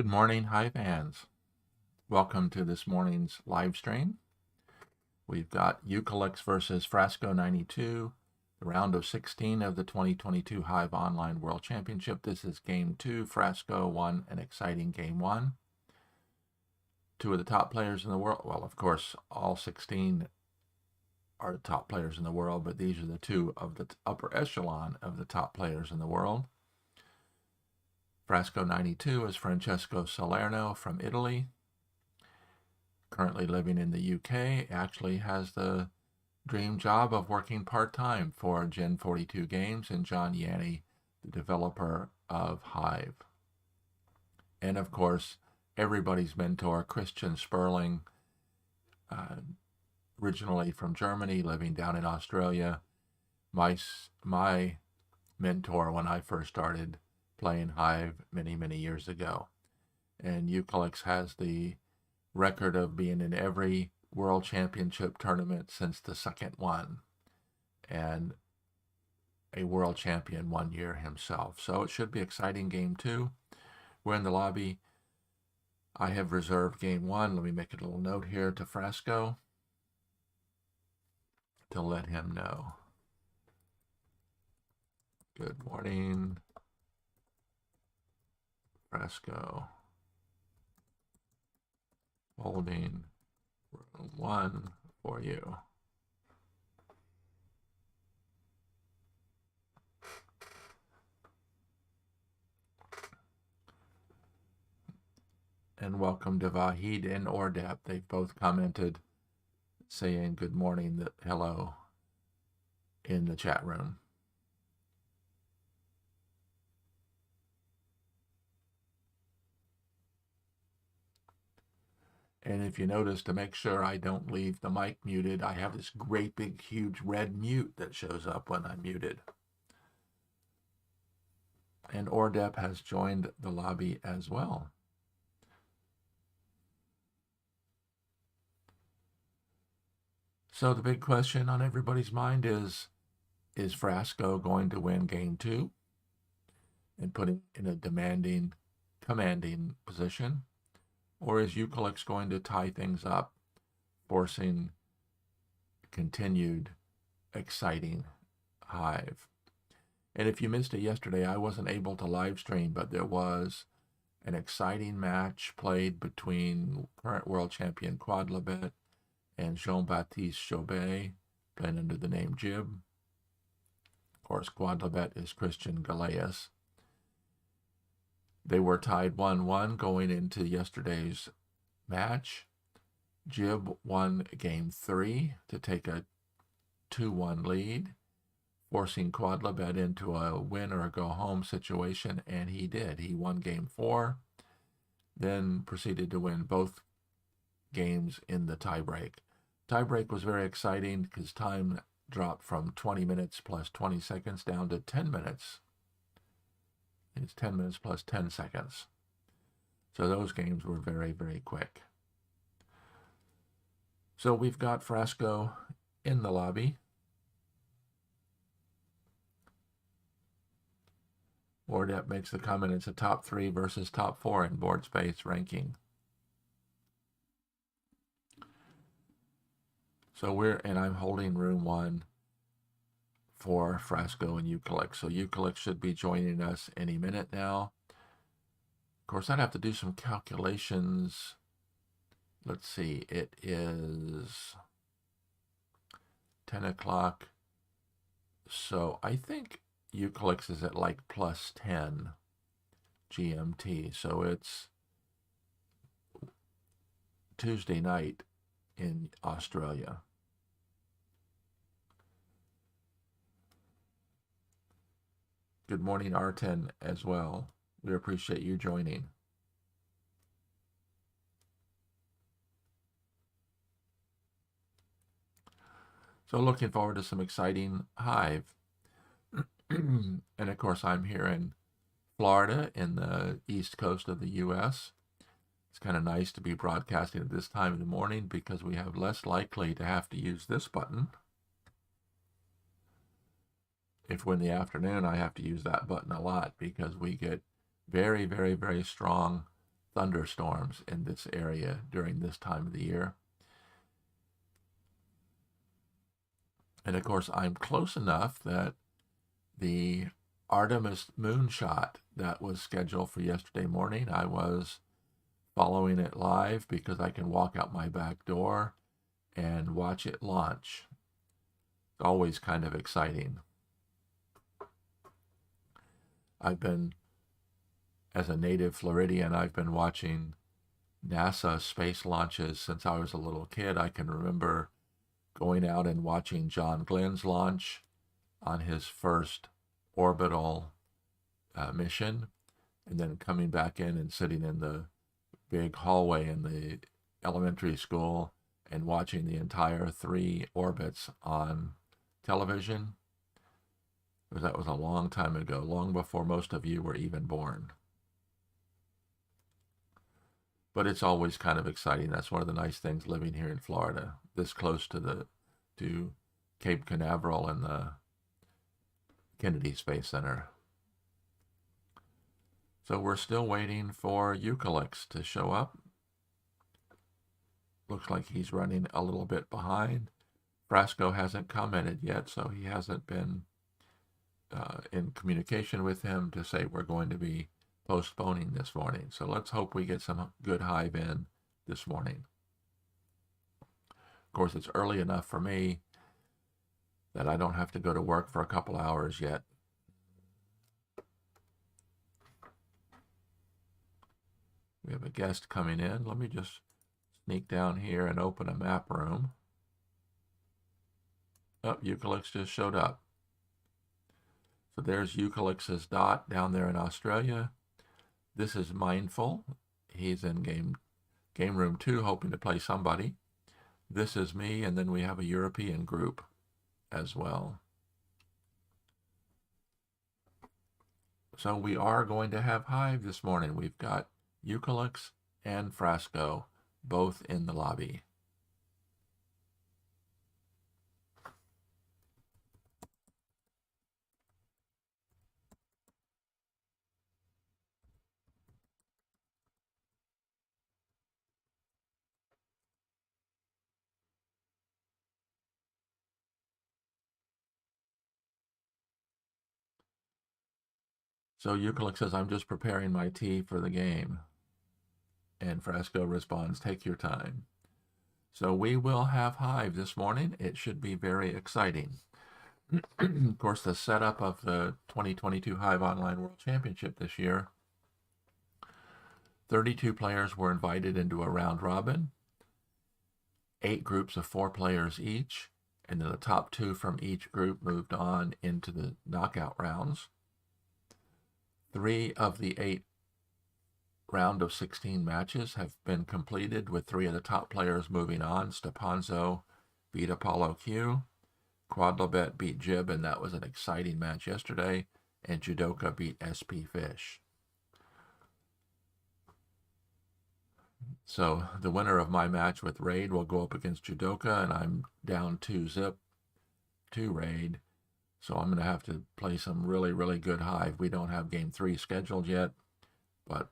Good morning, Hive fans. Welcome to this morning's live stream. We've got Eucalyx versus Frasco92, the round of 16 of the 2022 Hive Online World Championship. This is Game 2. Frasco won an exciting Game 1. Two of the top players in the world, well, of course, all 16 are the top players in the world, but these are the two of the upper echelon of the top players in the world. Frasco92 is Francesco Salerno from Italy, currently living in the UK, actually has the dream job of working part-time for Gen 42 Games and John Yanni, the developer of Hive. And of course, everybody's mentor, Christian Sperling, originally from Germany, living down in Australia. My mentor when I first started playing Hive many years ago. And Eucalyx has the record of being in every World Championship tournament since the second one, and a world champion 1 year himself. So it should be exciting Game 2. We're in the lobby. I have reserved Game 1. Let me make a little note here to Frasco to let him know. Good morning, Frasco. Holding room 1 for you. And welcome to Vahid and Ordep. They've both commented saying good morning, hello in the chat room. And if you notice, to make sure I don't leave the mic muted, I have this great big huge red mute that shows up when I'm muted. And Ordep has joined the lobby as well. So the big question on everybody's mind is Frasco going to win Game 2 and put him in a demanding, commanding position? Or is Eucalyx going to tie things up, forcing continued exciting Hive? And if you missed it yesterday, I wasn't able to live stream, but there was an exciting match played between current world champion Quadlibet and Jean-Baptiste Chauvet, playing under the name Jib. Of course, Quadlibet is Christian Galeas. They were tied 1-1 going into yesterday's match. Jib won Game 3 to take a 2-1 lead, forcing Quadlibet into a win or a go-home situation, and he did. He won Game 4, then proceeded to win both games in the tiebreak. Tiebreak was very exciting because time dropped from 20 minutes plus 20 seconds down to 10 minutes. It's 10 minutes plus 10 seconds. So those games were very quick. So we've got Frasco in the lobby. Ordep makes the comment it's a top 3 versus top 4 in board space ranking. So I'm holding room 1 for Frasco and Eucalyx. So Eucalyx should be joining us any minute now. Of course, I'd have to do some calculations. Let's see, it is 10 o'clock. So I think Eucalyx is at like plus 10 GMT. So it's Tuesday night in Australia. Good morning, Arten, as well. We appreciate you joining. So looking forward to some exciting Hive. And of course, I'm here in Florida in the east coast of the U.S. It's kind of nice to be broadcasting at this time of the morning because we have less likely to have to use this button. If in the afternoon I have to use that button a lot because we get very strong thunderstorms in this area during this time of the year. And of course, I'm close enough that the Artemis moonshot that was scheduled for yesterday morning, I was following it live because I can walk out my back door and watch it launch. It's always kind of exciting. As a native Floridian, I've been watching NASA space launches since I was a little kid. I can remember going out and watching John Glenn's launch on his first orbital mission, and then coming back in and sitting in the big hallway in the elementary school and watching the entire 3 orbits on television. Because that was a long time ago, long before most of you were even born. But it's always kind of exciting. That's one of the nice things living here in Florida, this close to Cape Canaveral and the Kennedy Space Center. So we're still waiting for Eucalyx to show up. Looks like he's running a little bit behind. Frasco hasn't commented yet, so he hasn't been in communication with him to say we're going to be postponing this morning. So let's hope we get some good Hive in this morning. Of course, it's early enough for me that I don't have to go to work for a couple hours yet. We have a guest coming in. Let me just sneak down here and open a map room. Oh, Eucalyx just showed up. So there's Eucalyx's dot down there in Australia. This is Mindful. He's in game room 2, hoping to play somebody. This is me, and then we have a European group as well. So we are going to have Hive this morning. We've got Eucalyx and Frasco both in the lobby. So Eucalyx says, I'm just preparing my tea for the game. And Frasco responds, take your time. So we will have Hive this morning. It should be very exciting. Of course, the setup of the 2022 Hive Online World Championship this year, 32 players were invited into a round robin, 8 groups of 4 players each, and then the top 2 from each group moved on into the knockout rounds. 3 of the 8 round of 16 matches have been completed, with 3 of the top players moving on. Stepanzo beat Apollo Q, Quadlobet beat Jib, and that was an exciting match yesterday, and Judoka beat SP Fish. So the winner of my match with Raid will go up against Judoka, and I'm down 2-zip to Raid. So I'm going to have to play some really, really good Hive. We don't have Game 3 scheduled yet, but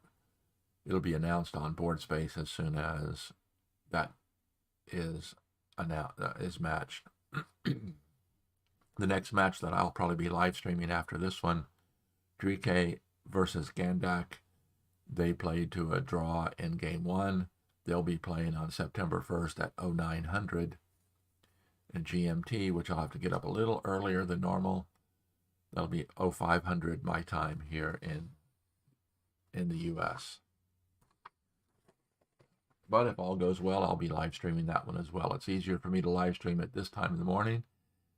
it'll be announced on Board Space as soon as that is matched. The next match that I'll probably be live streaming after this one, Drike versus Gandak. They played to a draw in Game 1. They'll be playing on September 1st at 0900 in GMT, which I'll have to get up a little earlier than normal. That'll be 0500 my time here in the US. But if all goes well, I'll be live streaming that one as well. It's easier for me to live stream at this time in the morning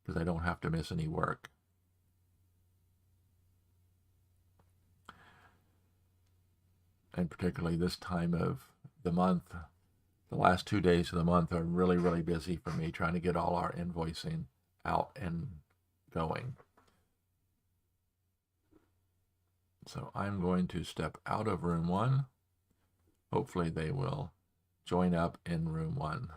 because I don't have to miss any work. And particularly this time of the month, the last 2 days of the month are really, really busy for me trying to get all our invoicing out and going. So I'm going to step out of room 1. Hopefully they will join up in room 1.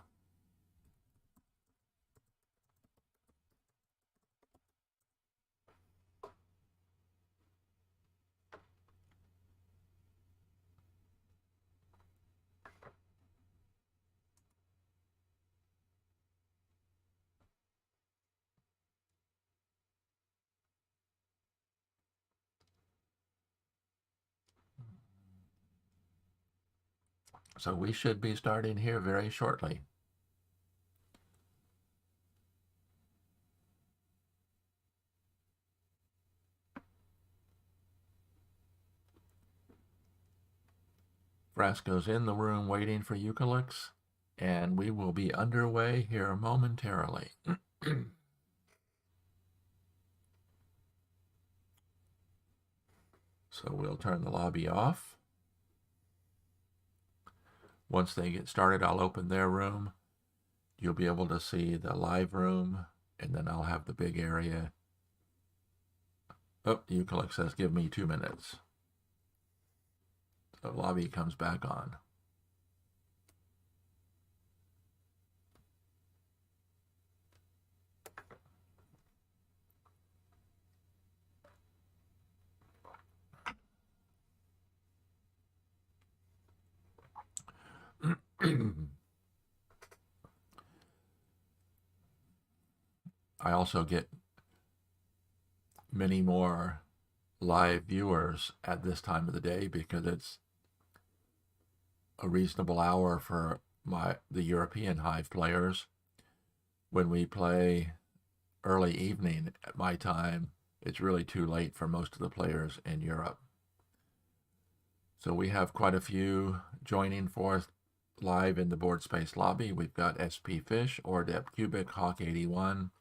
So we should be starting here very shortly. Frasco's in the room waiting for Eucalyx, and we will be underway here momentarily. So we'll turn the lobby off. Once they get started, I'll open their room. You'll be able to see the live room, and then I'll have the big area. Oh, Eucalyx says, give me 2 minutes. So lobby comes back on. I also get many more live viewers at this time of the day because it's a reasonable hour for the European Hive players. When we play early evening at my time, it's really too late for most of the players in Europe. So we have quite a few joining for us live in the board space lobby. We've got SP Fish, Ordep Cubic, Hawk 81,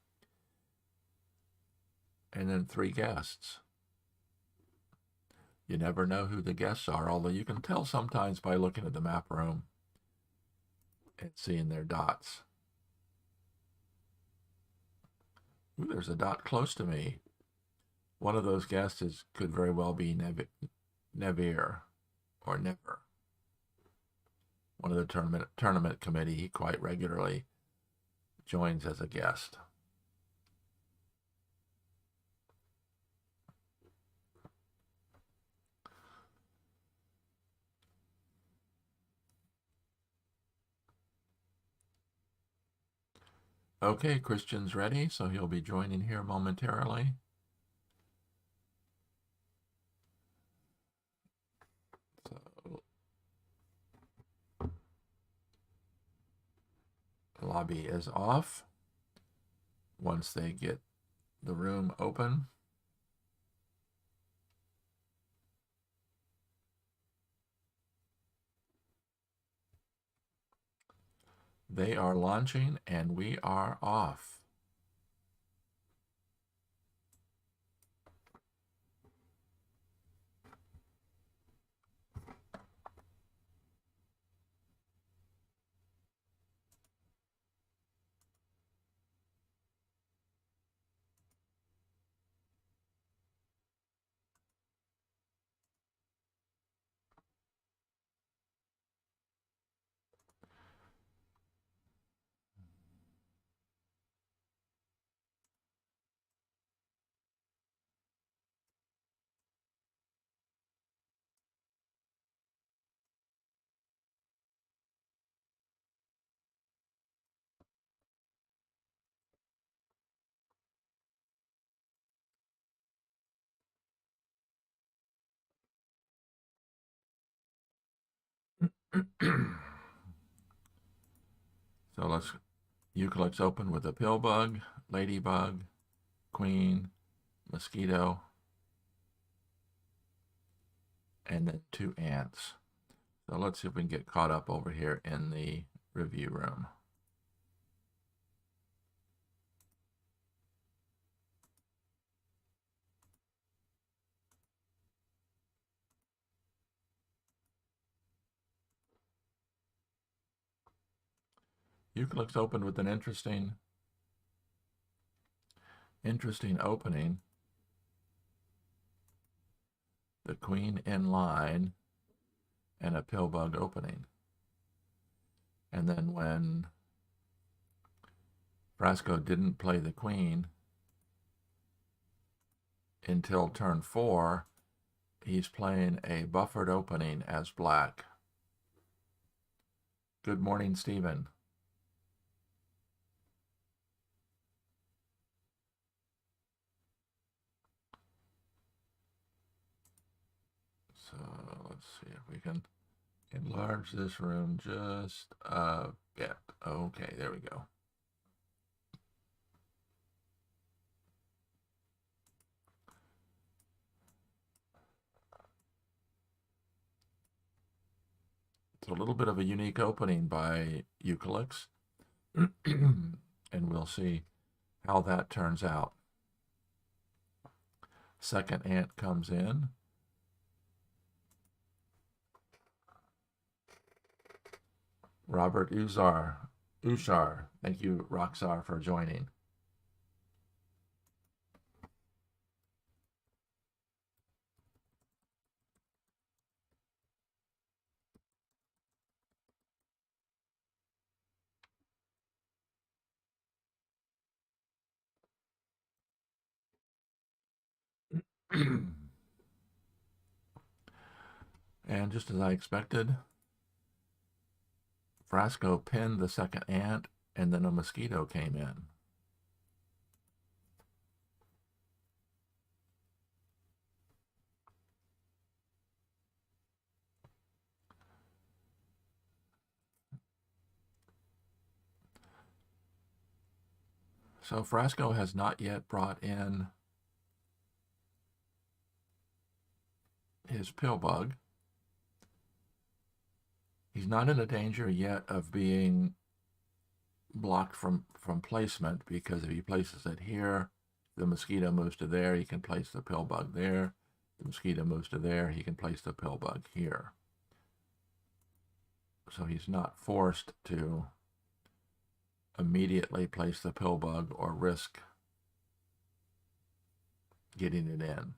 and then 3 guests. You never know who the guests are, although you can tell sometimes by looking at the map room and seeing their dots. Ooh, there's a dot close to me. One of those guests could very well be Nevir or Never. One of the tournament committee. He quite regularly joins as a guest. Okay, Christian's ready, so he'll be joining here momentarily. So, the lobby is off. Once they get the room open, they are launching and we are off. So let's Eucalyx open with a pillbug, ladybug, queen, mosquito, and then 2 ants. So let's see if we can get caught up over here in the review room. Eucalyx opened with an interesting opening. The queen in line and a pillbug opening. And then when Frasco didn't play the queen until turn 4, he's playing a buffered opening as black. Good morning, Stephen. So let's see if we can enlarge this room just a bit. Okay, there we go. It's a little bit of a unique opening by Eucalyx, and we'll see how that turns out. Second ant comes in. Robert Ushar. Thank you, Roxar, for joining. And just as I expected, Frasco pinned the second ant, and then a mosquito came in. So Frasco has not yet brought in his pill bug. He's not in a danger yet of being blocked from placement, because if he places it here, the mosquito moves to there, he can place the pill bug there. The mosquito moves to there, he can place the pill bug here. So he's not forced to immediately place the pill bug or risk getting it in.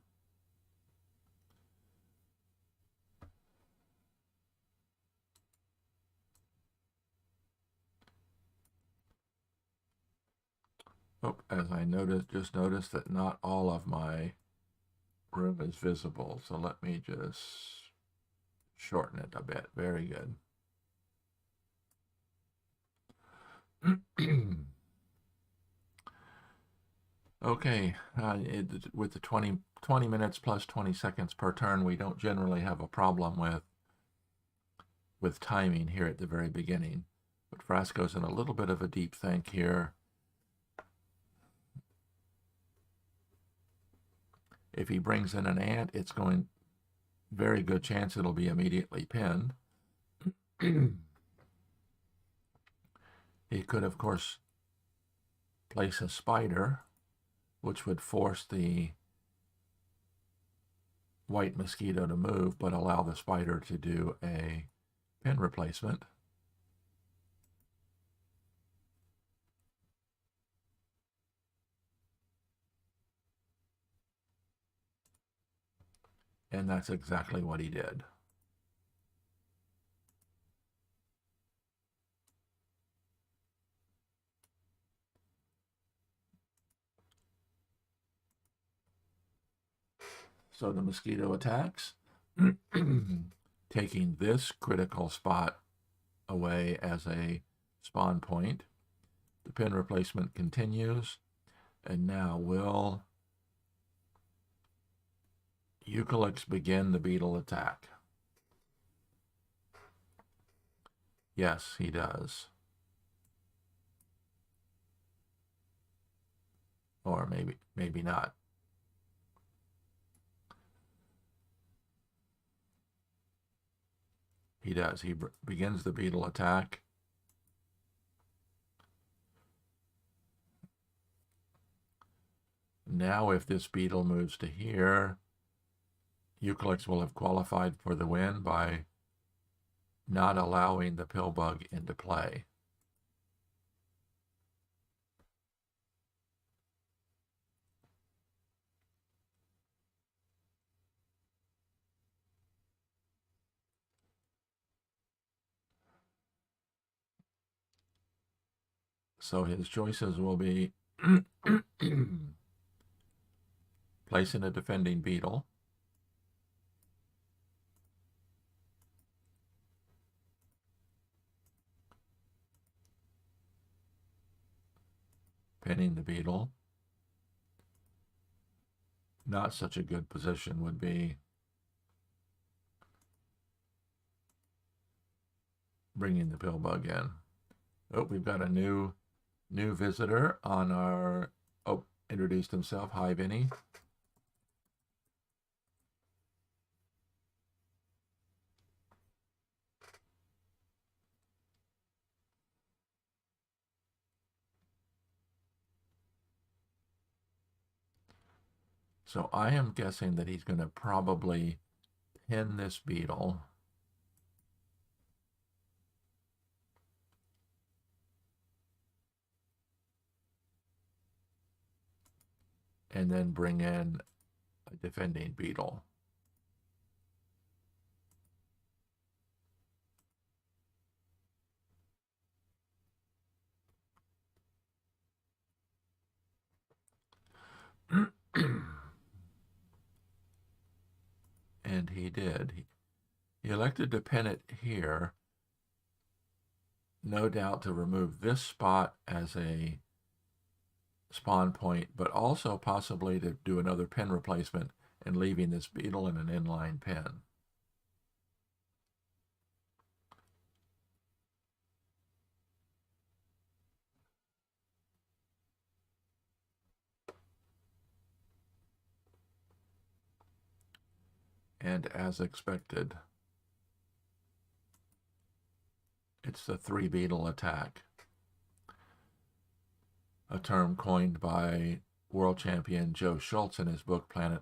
Oh, as I just noticed that not all of my room is visible, so let me just shorten it a bit. Very good. Okay, with the 20 minutes plus 20 seconds per turn, we don't generally have a problem with timing here at the very beginning. But Frasco's in a little bit of a deep think here. If he brings in an ant, it's going very good chance it'll be immediately pinned. He could, of course, place a spider, which would force the white mosquito to move, but allow the spider to do a pin replacement. And that's exactly what he did. So the mosquito attacks, taking this critical spot away as a spawn point. The pin replacement continues, and now will Eucalyx begin the beetle attack? Yes, he does. Or maybe not. He does. He begins the beetle attack. Now if this beetle moves to here, Eucalyx will have qualified for the win by not allowing the pill bug into play. So his choices will be placing a defending beetle, pinning the beetle. Not such a good position would be bringing the pill bug in. Oh, we've got a new visitor on our, oh, introduced himself, Hive. So I am guessing that he's going to probably pin this beetle. And then bring in a defending beetle. And he did. He elected to pin it here, no doubt to remove this spot as a spawn point, but also possibly to do another pin replacement and leaving this beetle in an inline pin. And as expected, it's the 3 beetle attack, a term coined by world champion Joe Schultz in his book Canon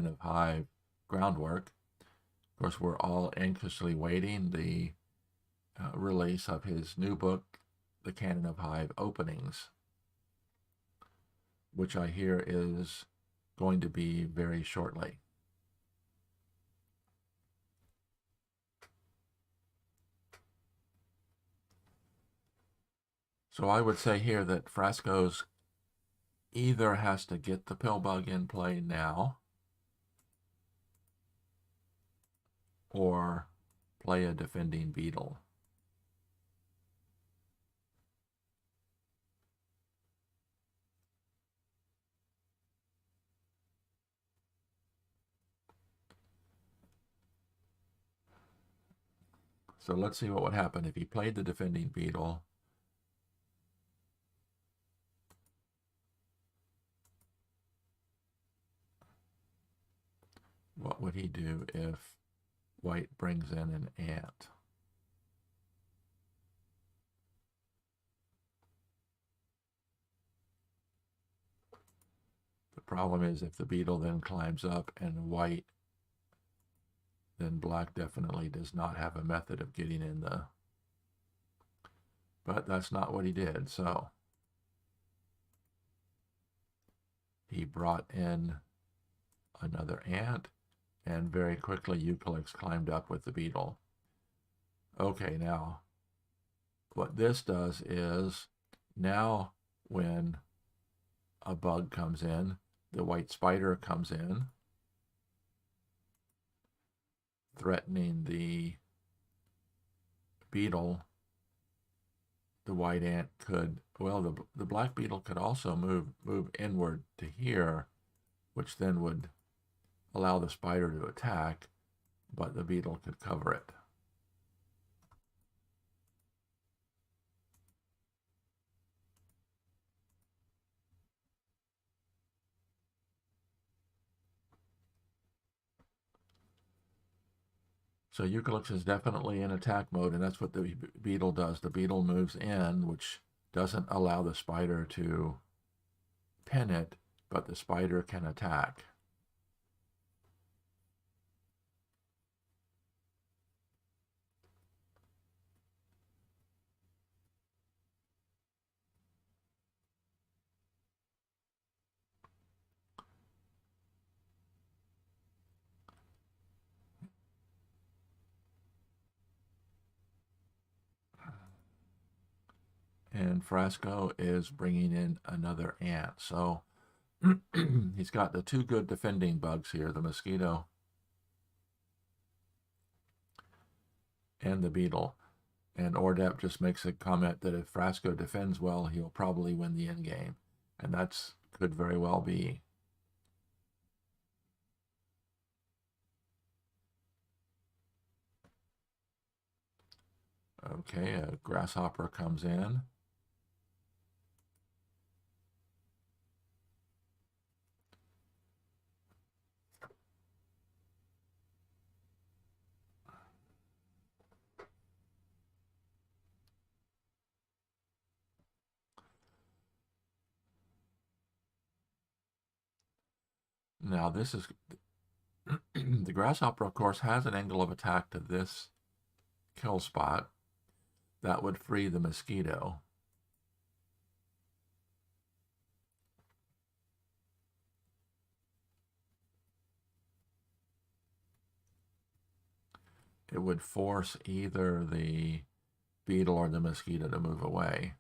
of Hive Groundwork. Of course, we're all anxiously waiting the release of his new book, The Canon of Hive Openings, which I hear is going to be very shortly. So I would say here that Frasco's either has to get the pill bug in play now or play a defending beetle. So let's see what would happen if he played the defending beetle. What would he do if white brings in an ant? The problem is if the beetle then climbs up and white, then black definitely does not have a method of getting in the... But that's not what he did, so he brought in another ant, and very quickly Eucalyx climbed up with the beetle. Okay, now what this does is, now when a bug comes in, the white spider comes in, threatening the beetle. The white ant could, well, the black beetle could also move inward to here, which then would allow the spider to attack, but the beetle could cover it. So Eucalyx is definitely in attack mode, and that's what the beetle does. The beetle moves in, which doesn't allow the spider to pin it, but the spider can attack. And Frasco is bringing in another ant. So he's got the 2 good defending bugs here, the mosquito and the beetle. And Ordep just makes a comment that if Frasco defends well, he'll probably win the end game. And that's could very well be. Okay, a grasshopper comes in. Now this is the grasshopper, of course, has an angle of attack to this kill spot. That would free the mosquito. It would force either the beetle or the mosquito to move away.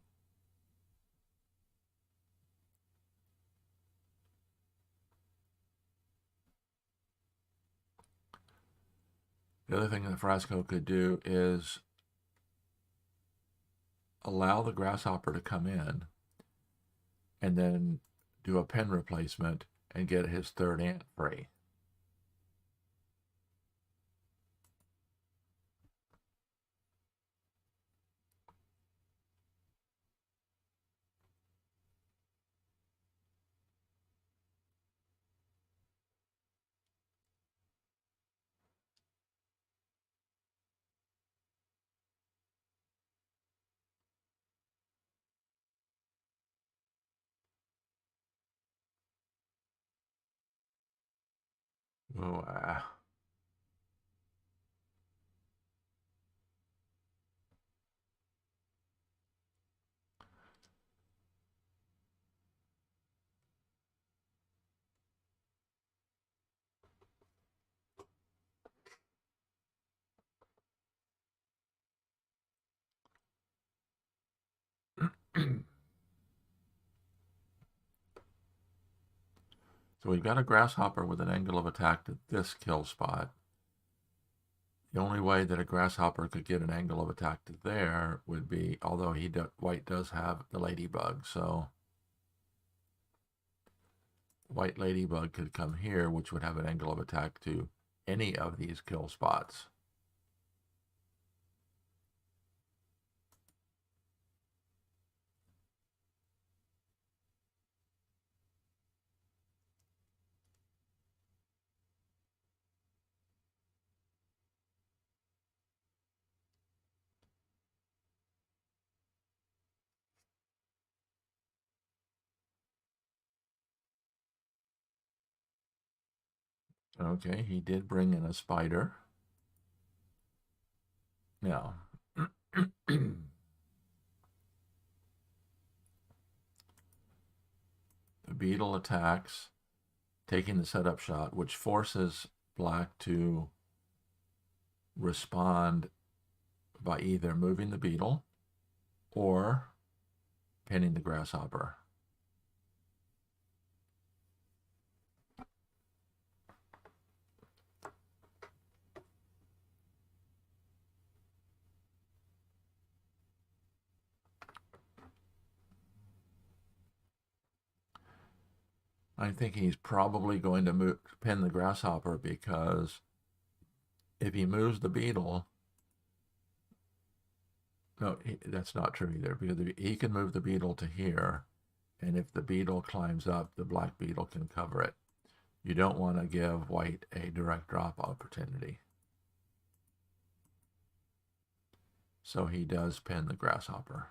The other thing that Frasco could do is allow the grasshopper to come in and then do a pen replacement and get his third ant free. Oh, So we've got a grasshopper with an angle of attack to this kill spot. The only way that a grasshopper could get an angle of attack to there would be, although white does have the ladybug, so white ladybug could come here, which would have an angle of attack to any of these kill spots. Okay, he did bring in a spider. Now, the beetle attacks, taking the setup shot, which forces black to respond by either moving the beetle or pinning the grasshopper. I think he's probably going to pin the grasshopper, because if he moves the beetle, no, that's not true either, because he can move the beetle to here, and if the beetle climbs up, the black beetle can cover it. You don't want to give white a direct drop opportunity. So he does pin the grasshopper.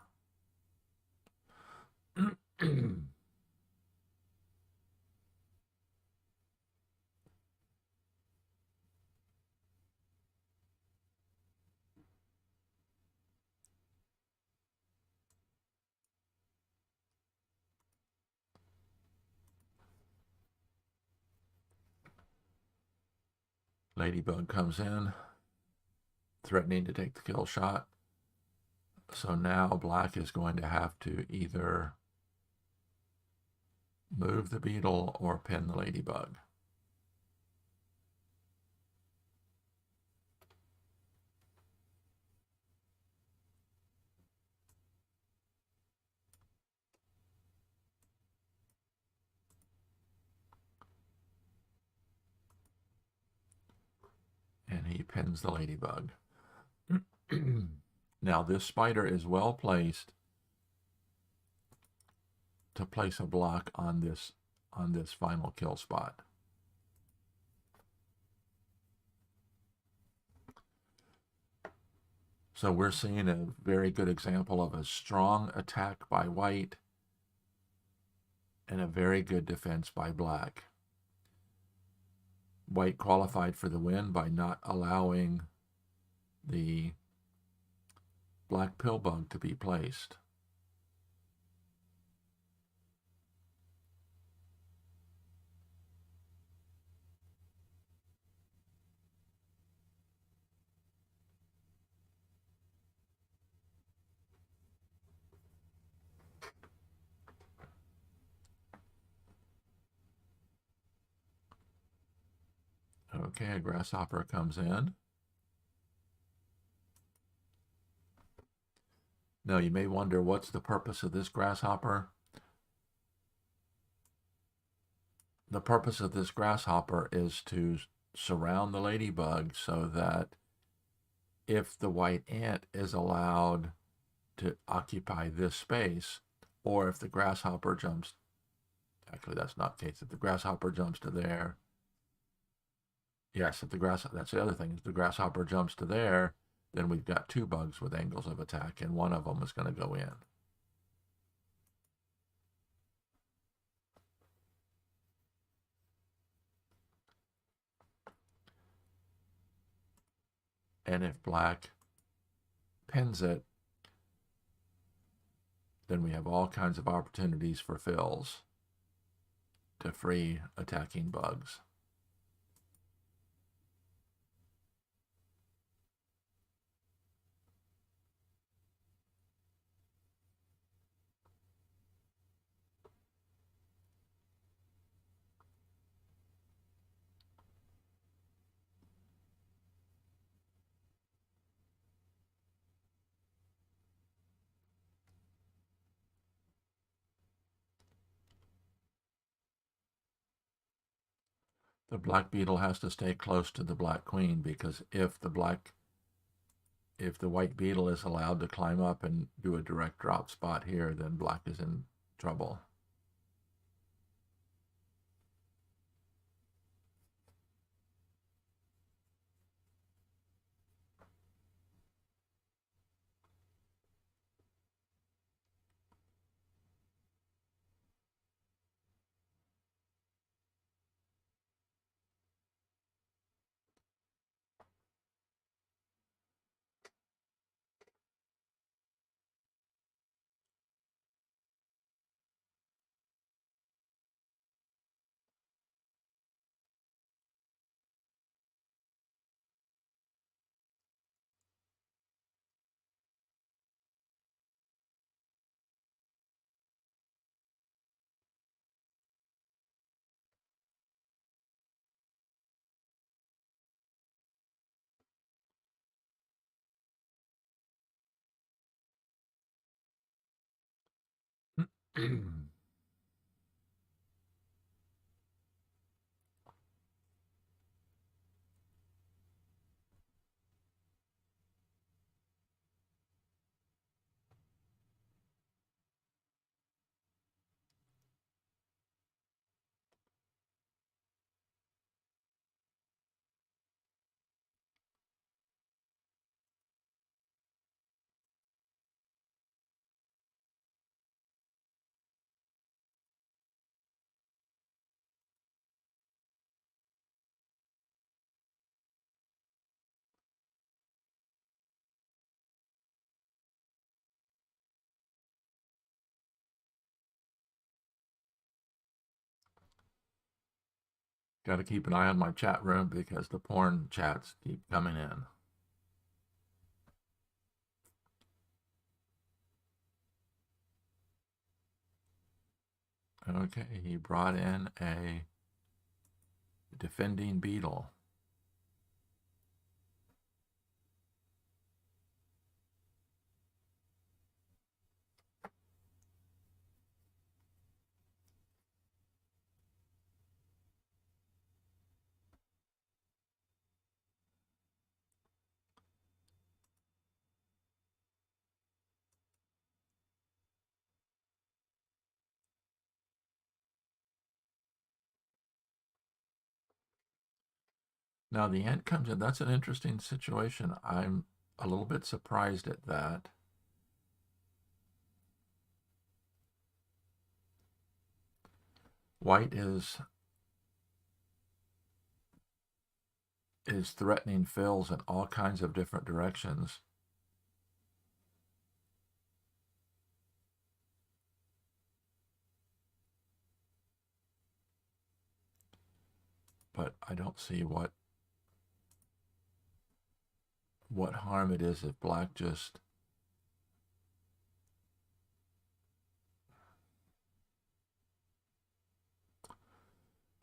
Ladybug comes in, threatening to take the kill shot. So now black is going to have to either move the beetle or pin the ladybug. And he pins the ladybug. Now this spider is well placed to place a block on this final kill spot. So we're seeing a very good example of a strong attack by white and a very good defense by black. White qualified for the win by not allowing the black pill bug to be placed. Okay, a grasshopper comes in. Now you may wonder, what's the purpose of this grasshopper? The purpose of this grasshopper is to surround the ladybug so that if the white ant is allowed to occupy this space, or if the grasshopper jumps, actually that's not the case, if the grasshopper jumps to there, yes, if the that's the other thing, if the grasshopper jumps to there, then we've got two bugs with angles of attack, and one of them is going to go in. And if black pins it, then we have all kinds of opportunities for fills to free attacking bugs. The black beetle has to stay close to the black queen, because if the white beetle is allowed to climb up and do a direct drop spot here, then black is in trouble. Got to keep an eye on my chat room because the porn chats keep coming in. Okay, he brought in a defending beetle. Now the ant comes in. That's an interesting situation. I'm a little bit surprised at that. White is threatening fills in all kinds of different directions. But I don't see what harm it is if black just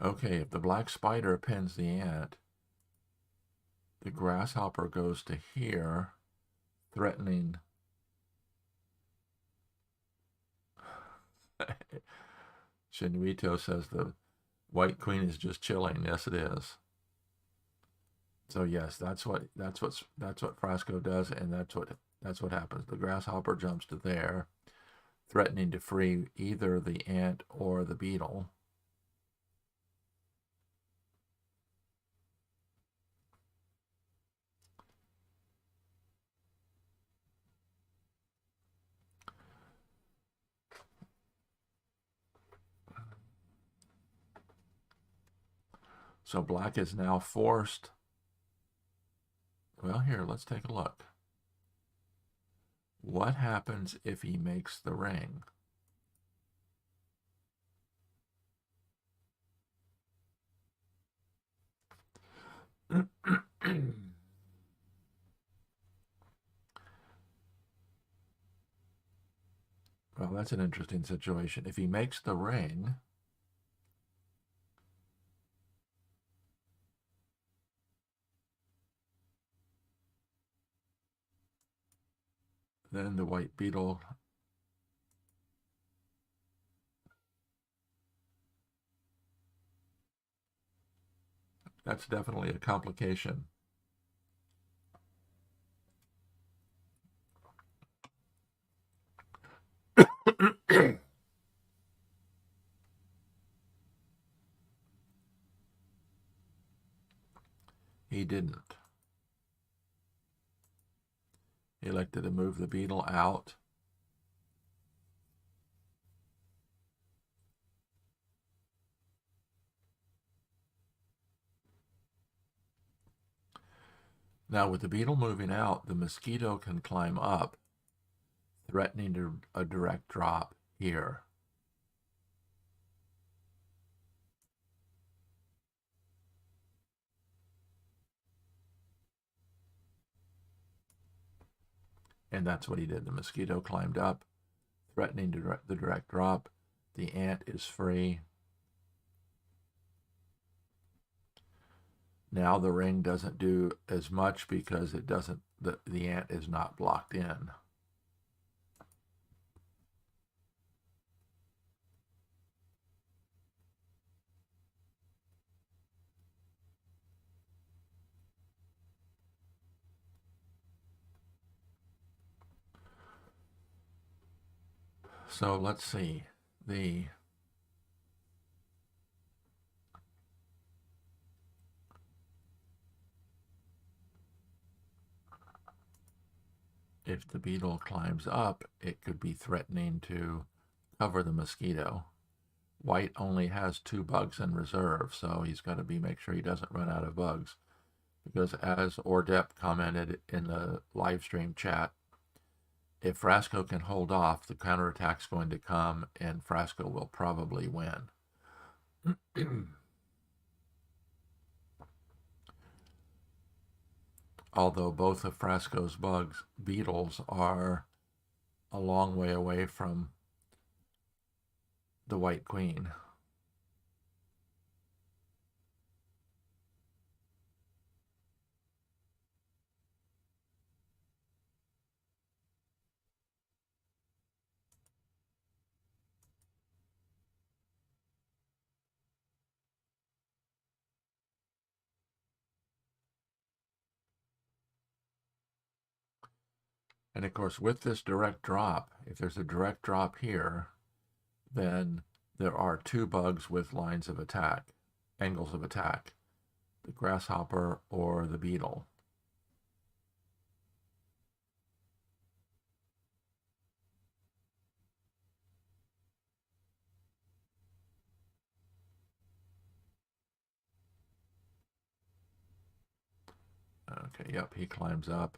okay, if the black spider pins the ant, the grasshopper goes to here, threatening Shinuito says the white queen is just chilling. Yes, it is. So yes, that's what Frasco does, and that's what happens. The grasshopper jumps to there, threatening to free either the ant or the beetle. So black is now forced. Well, here, let's take a look. What happens if he makes the ring? Well, that's an interesting situation. If he makes the ring, then the white beetle that's definitely a complication. He didn't. He elected to move the beetle out. Now, with the beetle moving out, the mosquito can climb up, threatening a direct drop here. And that's what he did. The mosquito climbed up, threatening the direct drop. The ant is free. Now the ring doesn't do as much because it doesn't, the ant is not blocked in. So let's see. If the beetle climbs up, it could be threatening to cover the mosquito. White only has 2 bugs in reserve, so he's got to make sure he doesn't run out of bugs. Because as Ordep commented in the live stream chat, if Frasco can hold off, the counterattack's going to come, and Frasco will probably win. Although both of Frasco's beetles are a long way away from the White Queen. And of course, with this direct drop, if there's a direct drop here, then there are 2 bugs with lines of attack, angles of attack. the grasshopper or the beetle. Okay, yep, he climbs up.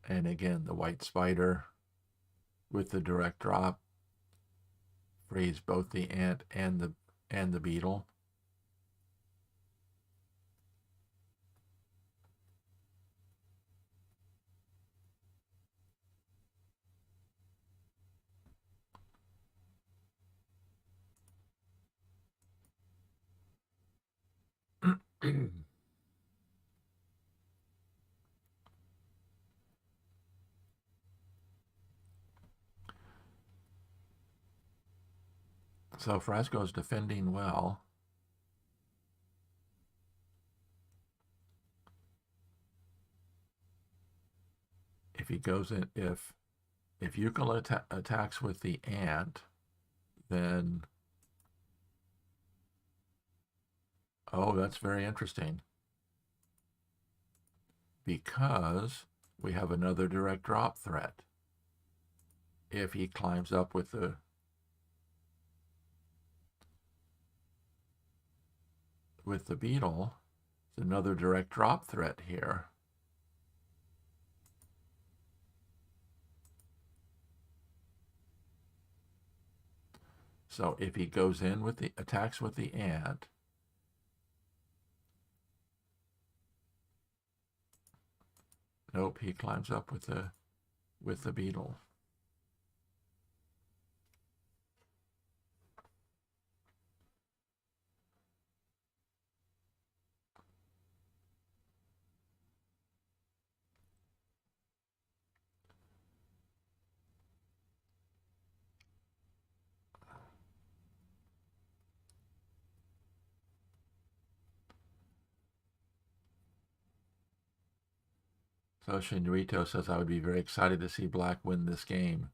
And again, the white spider with the direct drop frees both the ant and the beetle. So Frasco's defending well. If he goes in, if Eucalyx attacks with the ant, then oh, that's very interesting, because we have another direct drop threat. If he climbs up with the beetle, it's another direct drop threat here. So if he goes in with the attacks with the ant, nope, he climbs up with the beetle. So Shinrito says, I would be very excited to see Black win this game.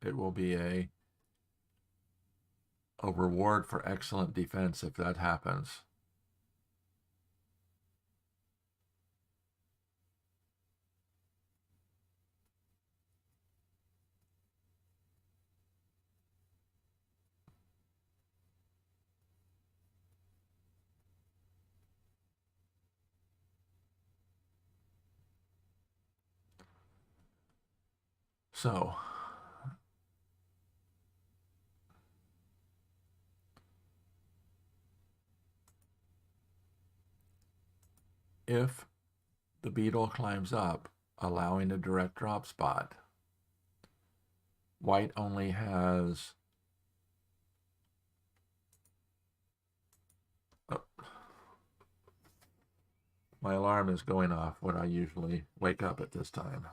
It will be a reward for excellent defense if that happens. So if the beetle climbs up, allowing a direct drop spot, white only has my alarm is going off when I usually wake up at this time.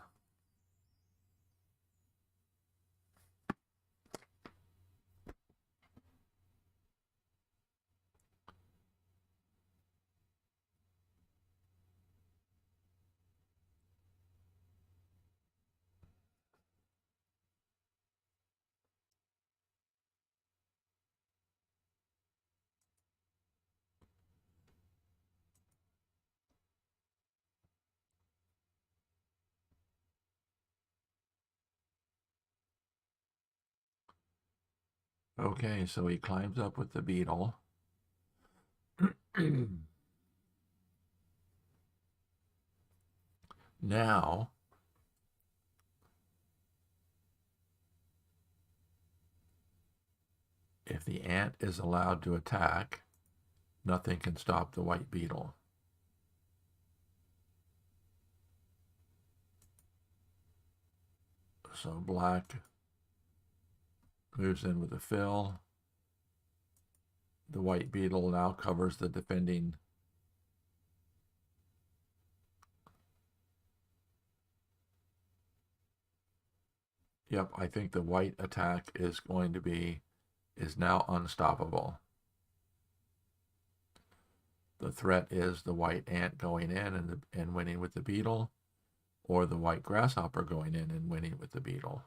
Okay, so he climbs up with the beetle. Now, if the ant is allowed to attack, nothing can stop the white beetle. So Black moves in with a fill. The white beetle now covers the defending Yep, I think the white attack is now unstoppable. The threat is the white ant going in and winning with the beetle, or the white grasshopper going in and winning with the beetle.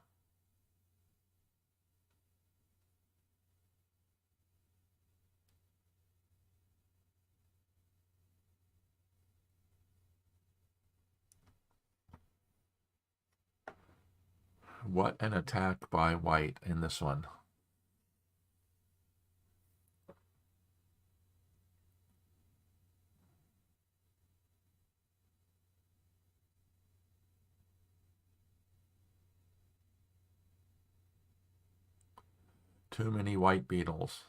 What an attack by white in this one. Too many white beetles.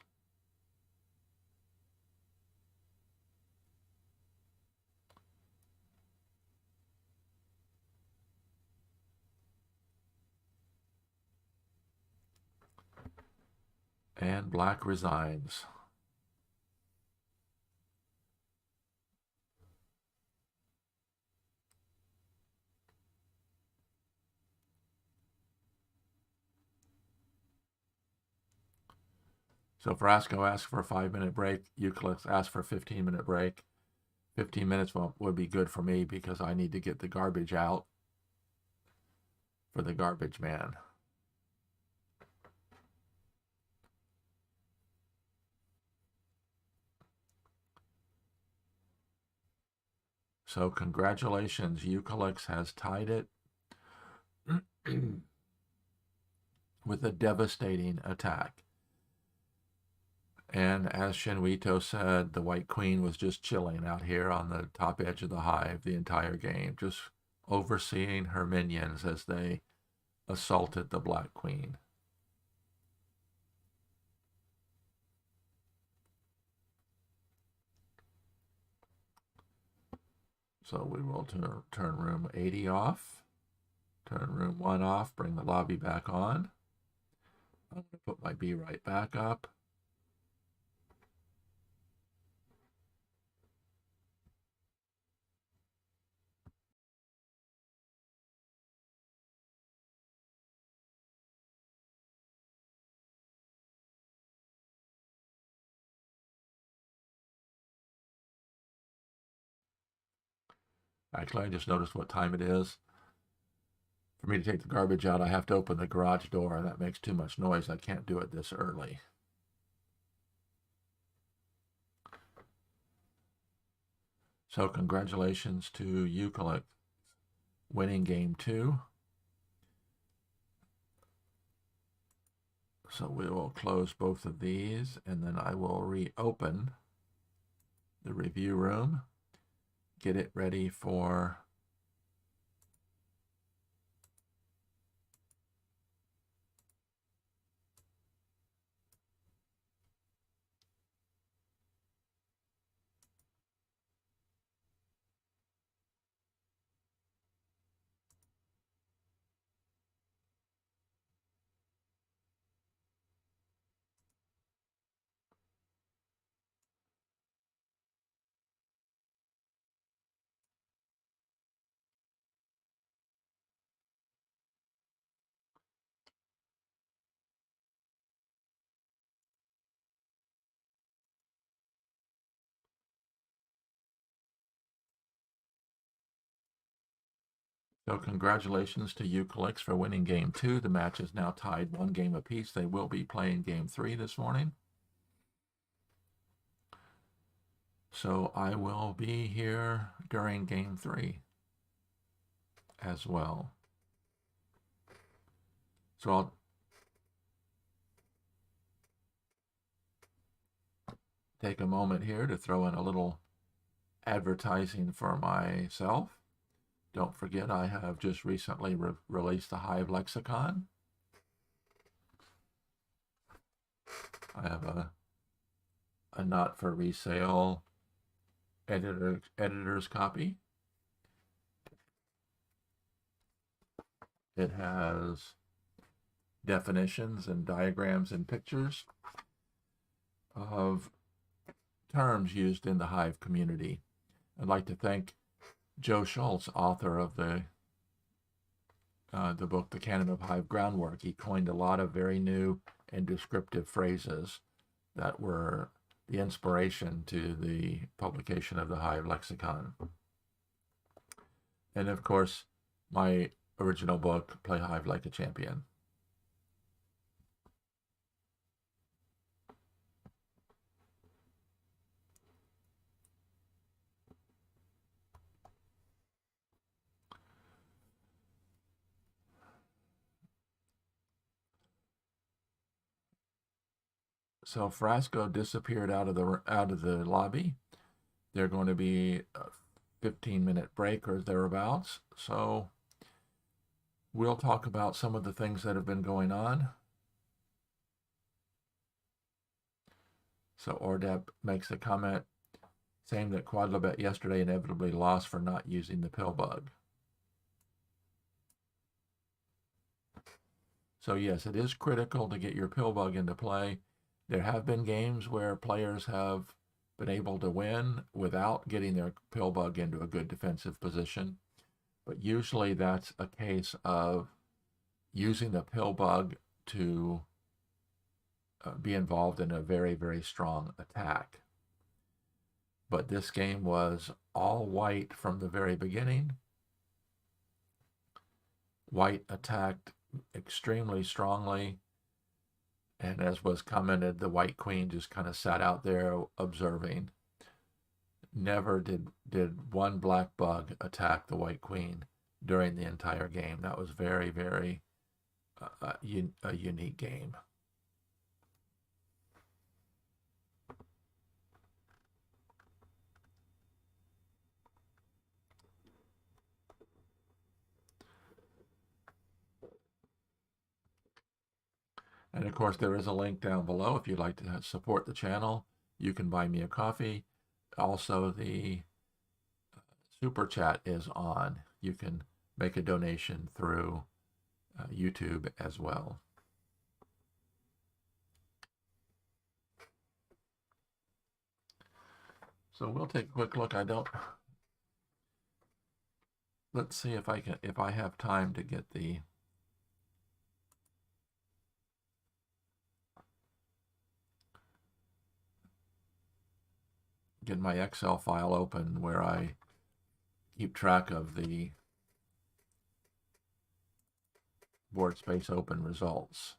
And black resigns. So Frasco asked for a 5-minute break. Eucalyx asked for a 15-minute break. 15 minutes would be good for me because I need to get the garbage out for the garbage man. So congratulations, Eucalyx has tied it with a devastating attack. And as Shinwito said, the White Queen was just chilling out here on the top edge of the hive the entire game, just overseeing her minions as they assaulted the Black Queen. So we will turn room 80 off, turn room 1 off, bring the lobby back on. I'm going to put my B right back up. Actually, I just noticed what time it is. For me to take the garbage out, I have to open the garage door, and that makes too much noise. I can't do it this early. So congratulations to Eucalyx winning game 2. So we will close both of these, and then I will reopen the review room, get it ready for So congratulations to Eucalyx for winning game 2. The match is now tied 1 game apiece. They will be playing game 3 this morning. So I will be here during game 3 as well. So I'll take a moment here to throw in a little advertising for myself. Don't forget, I have just recently released the Hive Lexicon. I have a not for resale editor's copy. It has definitions and diagrams and pictures of terms used in the Hive community. I'd like to thank Joe Schultz, author of the the book, The Canon of Hive Groundwork, he coined a lot of very new and descriptive phrases that were the inspiration to the publication of the Hive lexicon. And of course, my original book, Play Hive Like a Champion. So Frasco disappeared out of the lobby. They're going to be a 15-minute break or thereabouts. So we'll talk about some of the things that have been going on. So Ordep makes a comment saying that Quadlibet yesterday inevitably lost for not using the pill bug. So yes, it is critical to get your pill bug into play. There have been games where players have been able to win without getting their pill bug into a good defensive position. But usually that's a case of using the pill bug to be involved in a very, very strong attack. But this game was all white from the very beginning. White attacked extremely strongly. And as was commented, the white queen just kind of sat out there observing. Never did one black bug attack the white queen during the entire game. That was very, very a unique game. And of course, there is a link down below if you'd like to support the channel. You can buy me a coffee. Also, the super chat is on. You can make a donation through YouTube as well. So we'll take a quick look. Let's see if I have time to get my Excel file open where I keep track of the board space open results.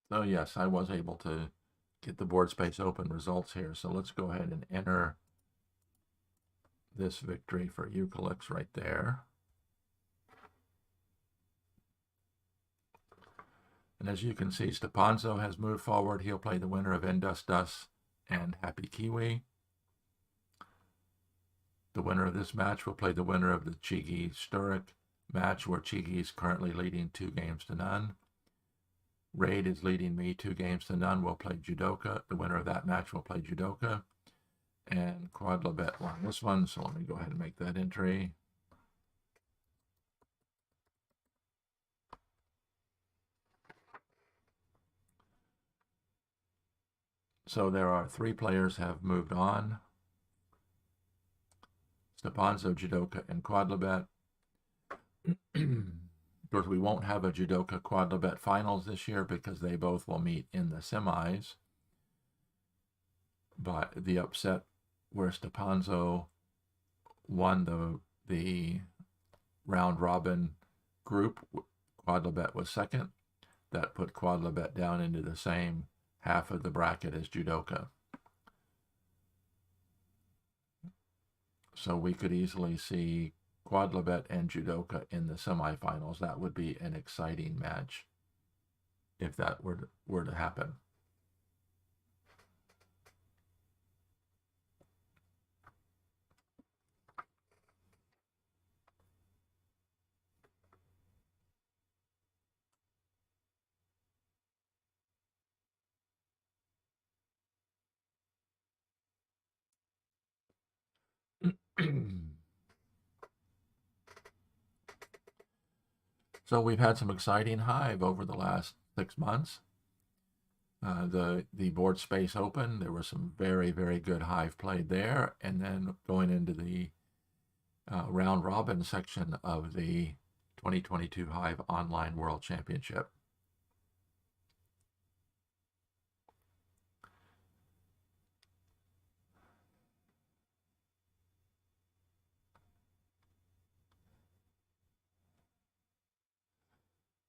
So yes, I was able to get the board space open results here. So let's go ahead and enter this victory for Eucalyx right there. And as you can see, Stepanzo has moved forward. He'll play the winner of Indus and Happy Kiwi. The winner of this match will play the winner of the Chigi-Sturek match, where Chigi is currently leading 2-0. Raid is leading me 2-0. We'll play Judoka. The winner of that match will play Judoka. And Quadlibet won this one, so let me go ahead and make that entry. So there are 3 players have moved on. Stepanzo, Judoka, and Quadlibet. Of course, we won't have a Judoka Quadlibet finals this year because they both will meet in the semis. But the upset where Stepanzo won the round robin group, Quadlibet was second. That put Quadlibet down into the same half of the bracket as Judoka. So we could easily see Quadlibet and Judoka in the semifinals. That would be an exciting match. if that were to happen. So we've had some exciting Hive over the last 6 months. The board space open, there was some very good Hive played there, and then going into the round robin section of the 2022 Hive Online World Championship.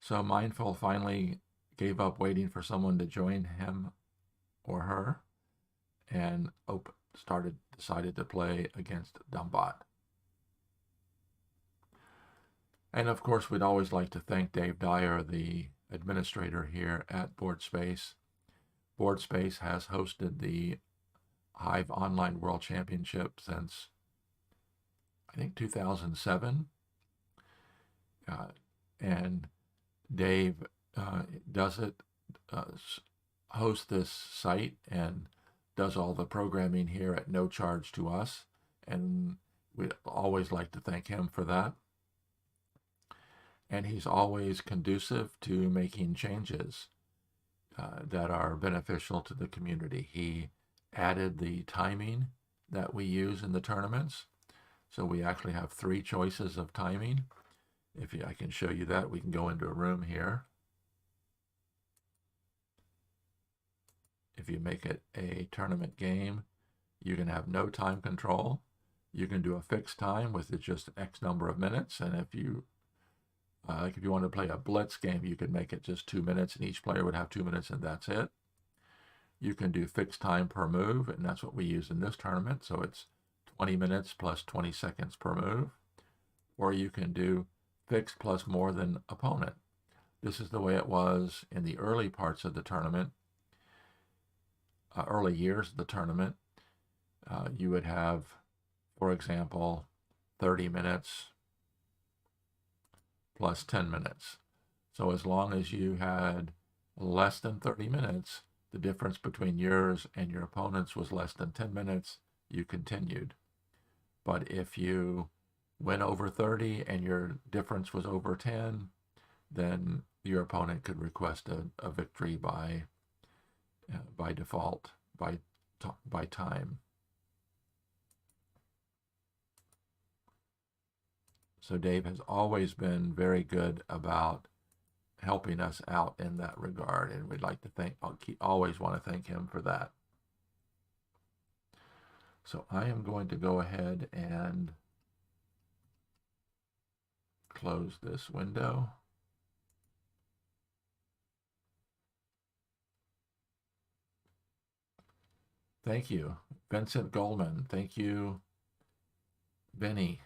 So Mindful finally gave up waiting for someone to join him or her and decided to play against Dumbot. And of course, we'd always like to thank Dave Dyer, the administrator here at BoardSpace. BoardSpace has hosted the Hive Online World Championship since, I think, 2007. And Dave does it, hosts this site and does all the programming here at no charge to us. And we'd always like to thank him for that. And he's always conducive to making changes that are beneficial to the community. He added the timing that we use in the tournaments. So we actually have 3 choices of timing. I can show you that, we can go into a room here. If you make it a tournament game, you can have no time control. You can do a fixed time with just X number of minutes. And if you want to play a blitz game, you could make it just 2 minutes, and each player would have 2 minutes, and that's it. You can do fixed time per move, and that's what we use in this tournament. So it's 20 minutes plus 20 seconds per move. Or you can do fixed plus more than opponent. This is the way it was in the early parts of the tournament, early years of the tournament. You would have, for example, 30 minutes plus 10 minutes. So as long as you had less than 30 minutes, the difference between yours and your opponent's was less than 10 minutes, you continued. But if you went over 30 and your difference was over 10, then your opponent could request a victory by default, by time. So Dave has always been very good about helping us out in that regard, and we'd like to always want to thank him for that. So I am going to go ahead and close this window. Thank you, Vincent Goldman. Thank you, Benny.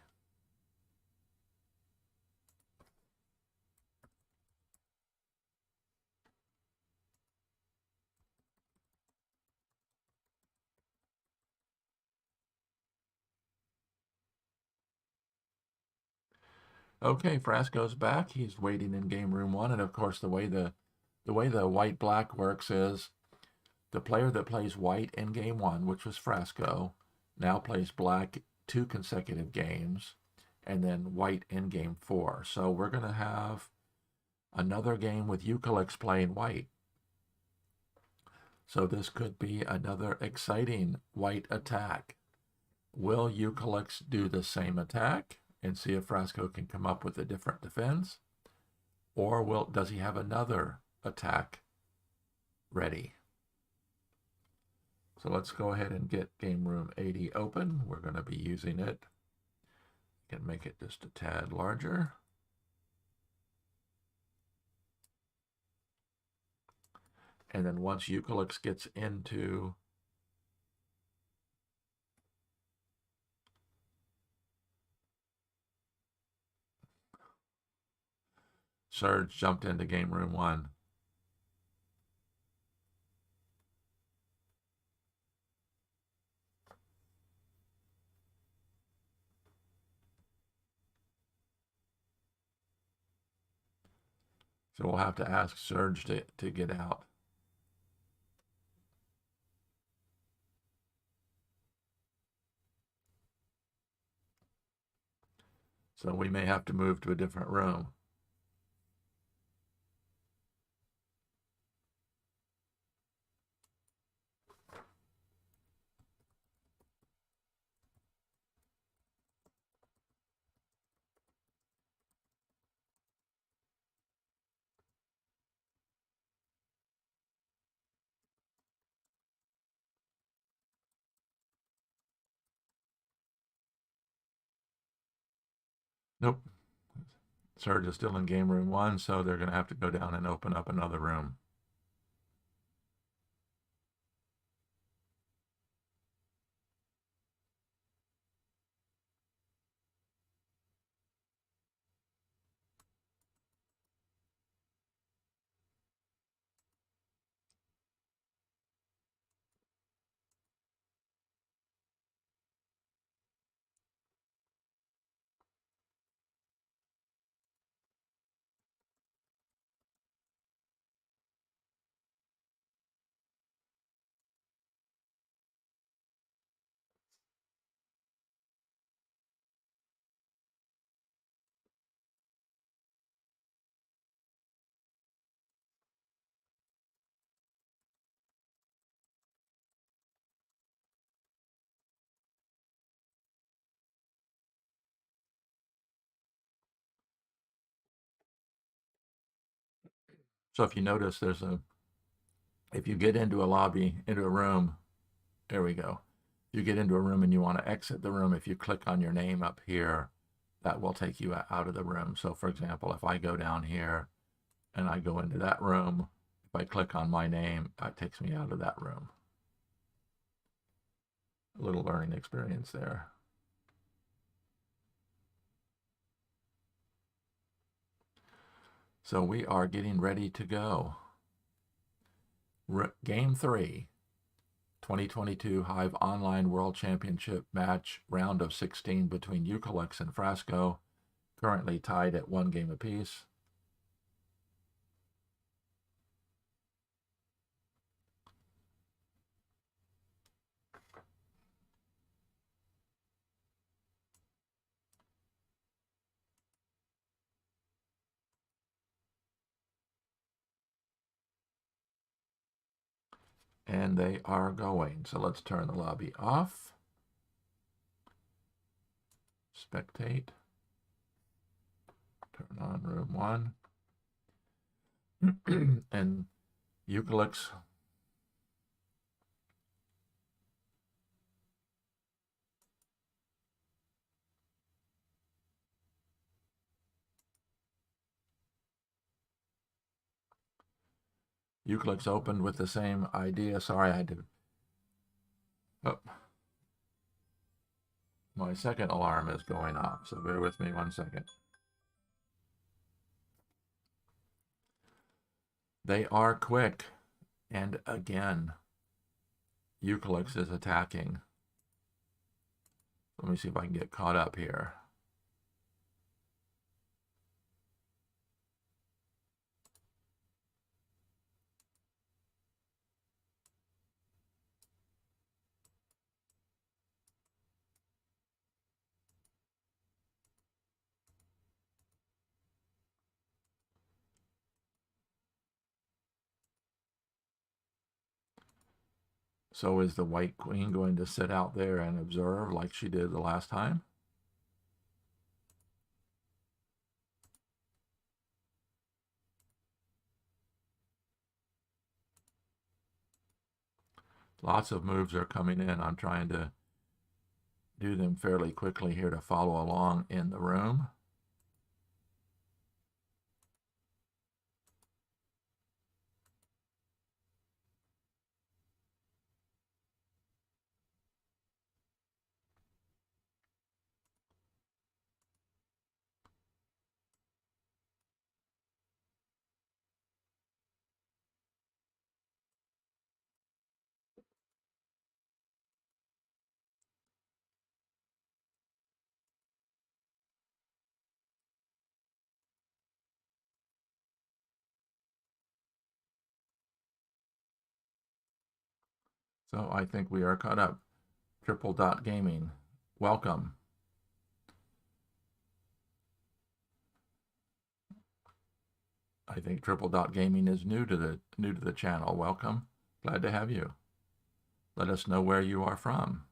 Okay, Frasco's back. He's waiting in game room 1, and of course the way the white-black works is the player that plays white in game 1, which was Frasco, now plays black 2 consecutive games, and then white in game 4. So we're going to have another game with Eucalyx playing white. So this could be another exciting white attack. Will Eucalyx do the same attack and see if Frasco can come up with a different defense? Or does he have another attack ready? So let's go ahead and get game room 80 open. We're going to be using it. Can make it just a tad larger. And then once Eucalyx gets into Serge jumped into game room 1. So we'll have to ask Serge to get out. So we may have to move to a different room. Nope. Serge is still in game room 1, so they're going to have to go down and open up another room. So if you notice, if you get into a lobby, into a room, there we go. If you get into a room and you want to exit the room, if you click on your name up here, that will take you out of the room. So for example, if I go down here and I go into that room, if I click on my name, that takes me out of that room. A little learning experience there. So we are getting ready to go. Game 3, 2022 Hive Online World Championship match, round of 16 between Eucalyx and Frasco, currently tied at 1 game apiece. And they are going. So let's turn the lobby off. Spectate. Turn on room 1. And Eucalyx opened with the same idea. Sorry, I had to. Oh, my second alarm is going off, so bear with me 1 second. They are quick, and again, Eucalyx is attacking. Let me see if I can get caught up here. So is the White Queen going to sit out there and observe like she did the last time? Lots of moves are coming in. I'm trying to do them fairly quickly here to follow along in the room. So I think we are caught up. Triple Dot Gaming, welcome. I think Triple Dot Gaming is new to the channel. Welcome. Glad to have you. Let us know where you are from.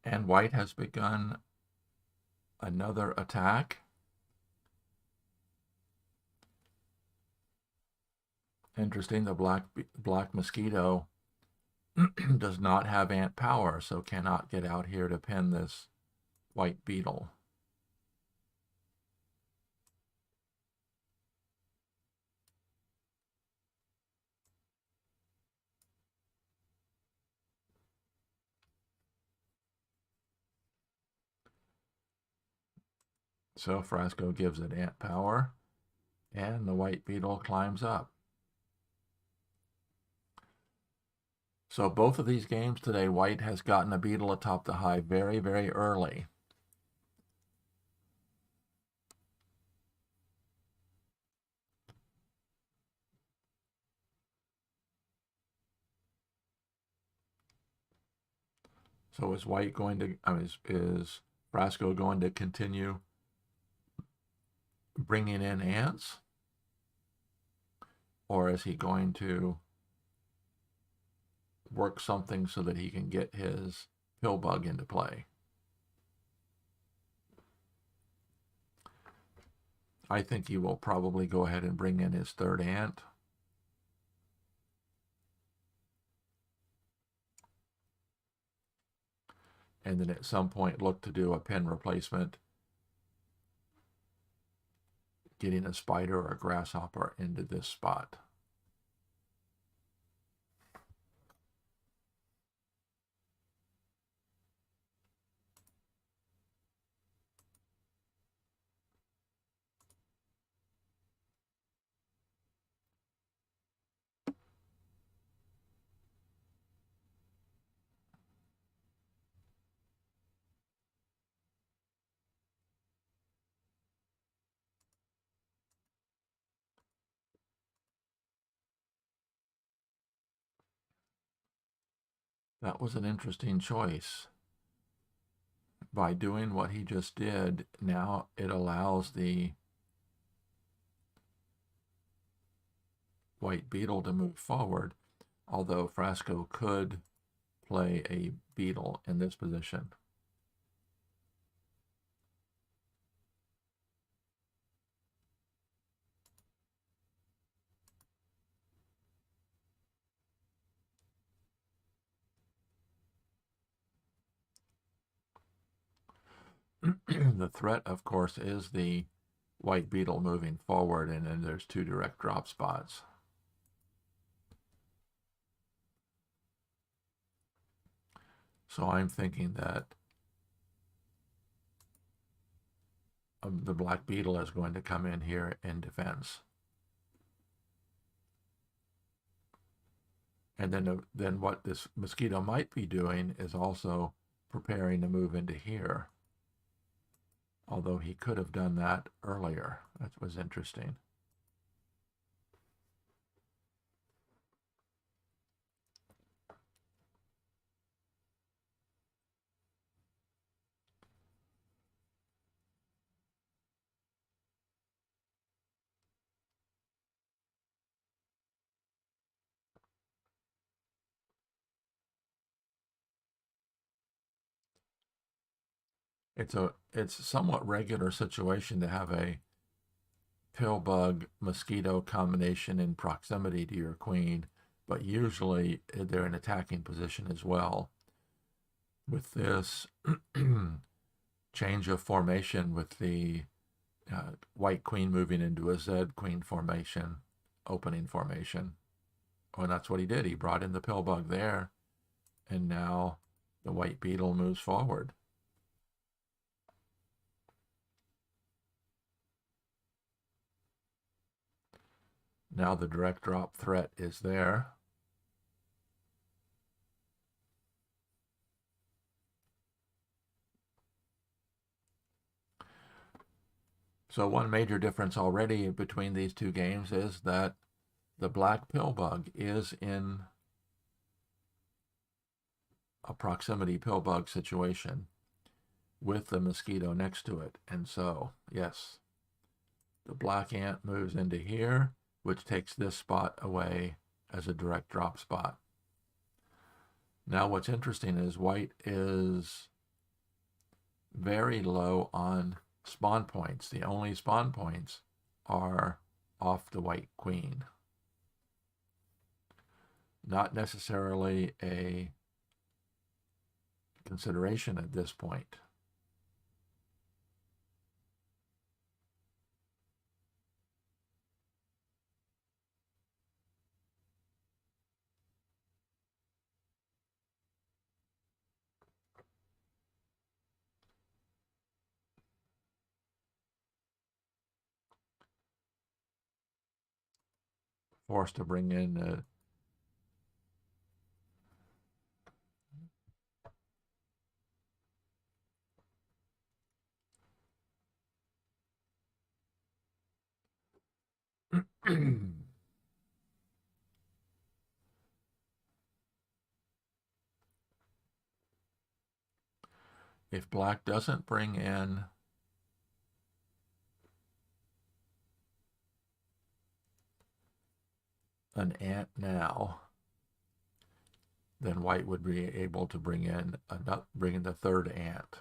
And white has begun another attack. Interesting, the black mosquito does not have ant power, so cannot get out here to pin this white beetle. So Frasco gives it ant power, and the white beetle climbs up. So both of these games today, white has gotten a beetle atop the hive very, very early. So is white going to, is Frasco going to continue bringing in ants? Or is he going to work something so that he can get his pill bug into play? I think he will probably go ahead and bring in his third ant. And then at some point look to do a pin replacement, getting a spider or a grasshopper into this spot. That was an interesting choice. By doing what he just did, now it allows the white beetle to move forward, although Frasco could play a beetle in this position. The threat, of course, is the white beetle moving forward, and then there's two direct drop spots. So I'm thinking that the black beetle is going to come in here in defense. And then what this mosquito might be doing is also preparing to move into here. Although he could have done that earlier. That was interesting. It's a somewhat regular situation to have a pill bug mosquito combination in proximity to your queen, but usually they're in attacking position as well. With this change of formation with the white queen moving into a Z queen formation, opening formation. Oh, and that's what he did. He brought in the pill bug there, and now the white beetle moves forward. Now the direct drop threat is there. So one major difference already between these two games is that the black pill bug is in a proximity pill bug situation with the mosquito next to it. And so, yes, the black ant moves into here, which takes this spot away as a direct drop spot. Now what's interesting is white is very low on spawn points. The only spawn points are off the white queen. Not necessarily a consideration at this point. Forced to bring in if black doesn't bring in an ant now, then white would be able to bring in the third ant.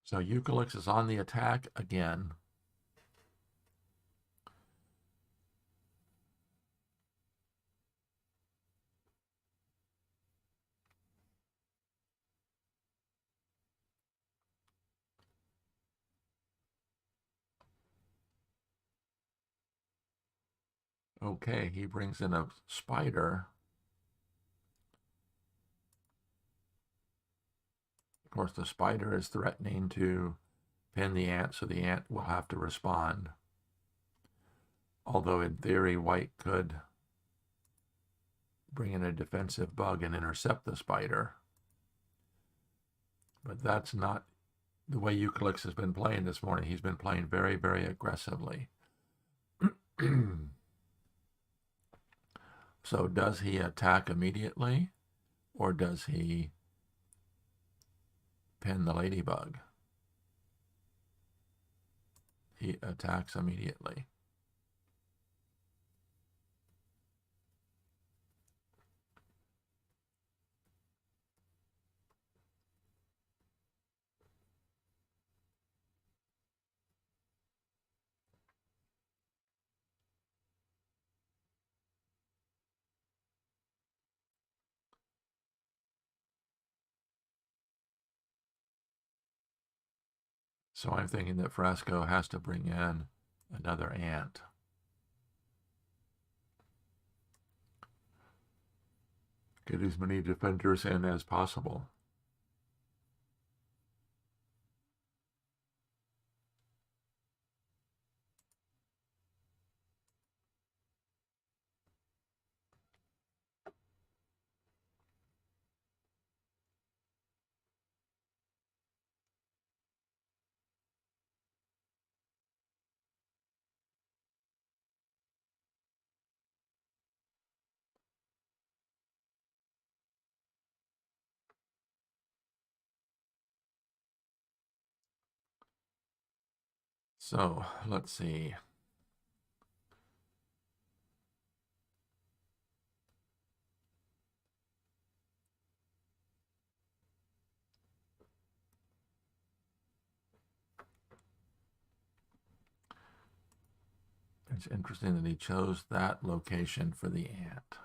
So Eucalyx is on the attack again. Okay, he brings in a spider. Of course, the spider is threatening to pin the ant, so the ant will have to respond. Although in theory, white could bring in a defensive bug and intercept the spider. But that's not the way Eucalyx has been playing this morning. He's been playing very, very aggressively. So does he attack immediately, or does he pin the ladybug? He attacks immediately. So I'm thinking that Frasco has to bring in another ant. Get as many defenders in as possible. So let's see. It's interesting that he chose that location for the ant.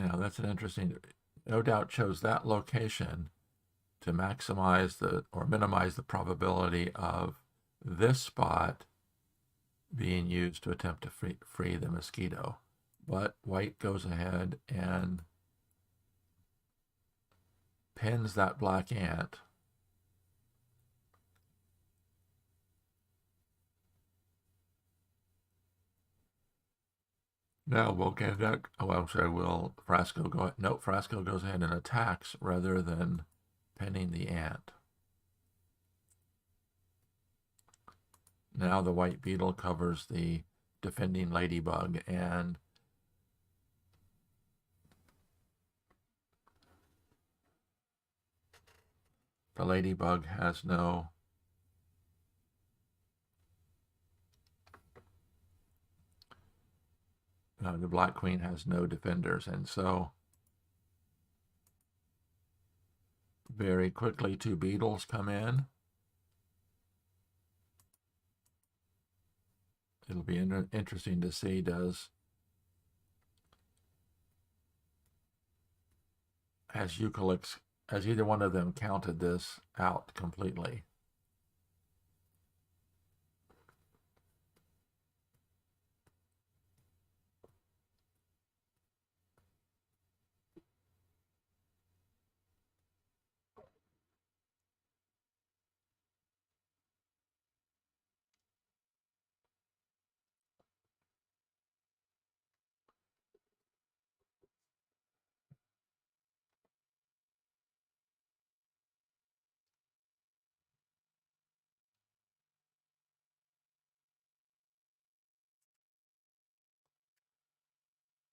Now that's an interesting, no doubt chose that location to maximize or minimize the probability of this spot being used to attempt to free the mosquito. But white goes ahead and pins that black ant. Now we'll get that. Oh, I'm sorry. Will Frasco go? No, Frasco goes ahead and attacks rather than pinning the ant. Now the white beetle covers the defending ladybug, and the ladybug has no the Black Queen has no defenders, and so very quickly two beetles come in. It'll be interesting to see has Eucalyx, has either one of them counted this out completely.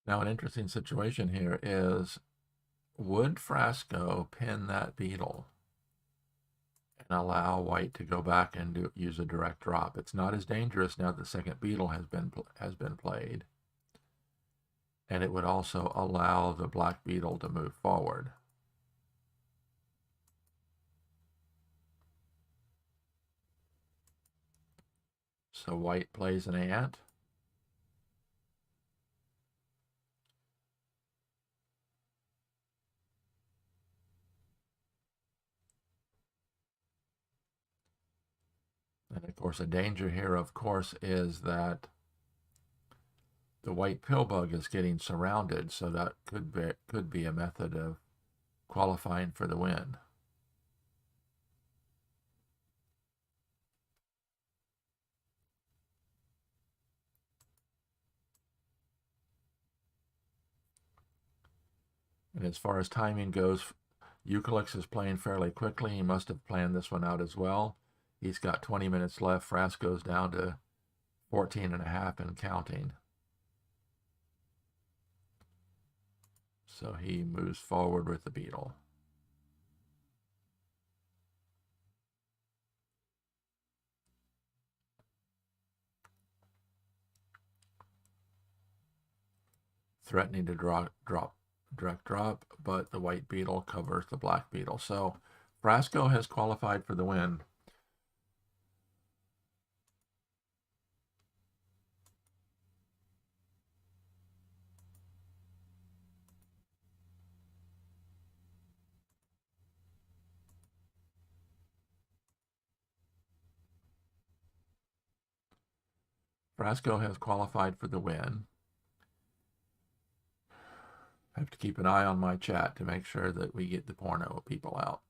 Now, an interesting situation here is, would Frasco pin that beetle and allow white to go back and use a direct drop? It's not as dangerous now that the second beetle has been played, and it would also allow the black beetle to move forward. So white plays an ant. And of course, a danger here, of course, is that the white pillbug is getting surrounded, so that could be a method of qualifying for the win. And as far as timing goes, Eucalyx is playing fairly quickly. He must have planned this one out as well. He's got 20 minutes left. Frasco's down to 14 and a half and counting. So he moves forward with the beetle. Threatening to direct drop, but the white beetle covers the black beetle. So Frasco has qualified for the win. Frasco has qualified for the win. I have to keep an eye on my chat to make sure that we get the porno people out.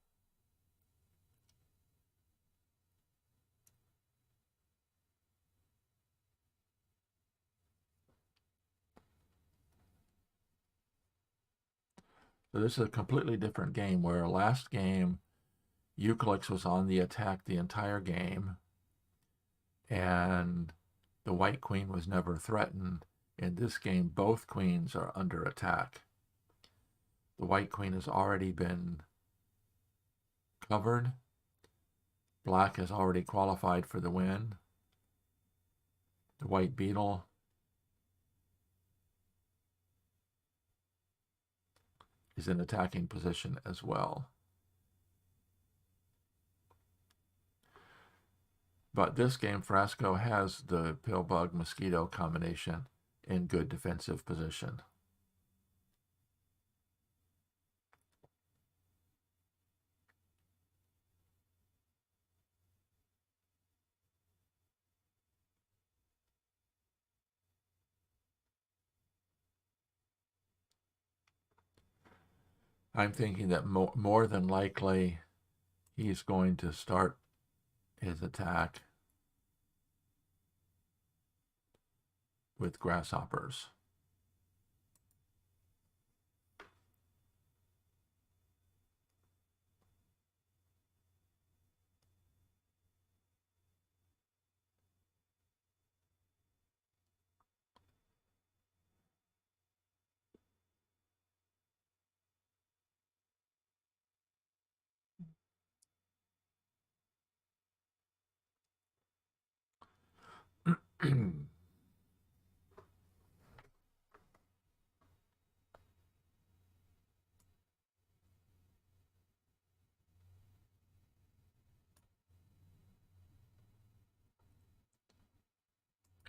So this is a completely different game, where last game Eucalyx was on the attack the entire game, and the white queen was never threatened. In this game, both queens are under attack. The white queen has already been covered. Black has already qualified for the win. The white beetle is in attacking position as well. But this game, Frasco has the pill-bug mosquito combination in good defensive position. I'm thinking that more than likely he's going to start his attack with grasshoppers.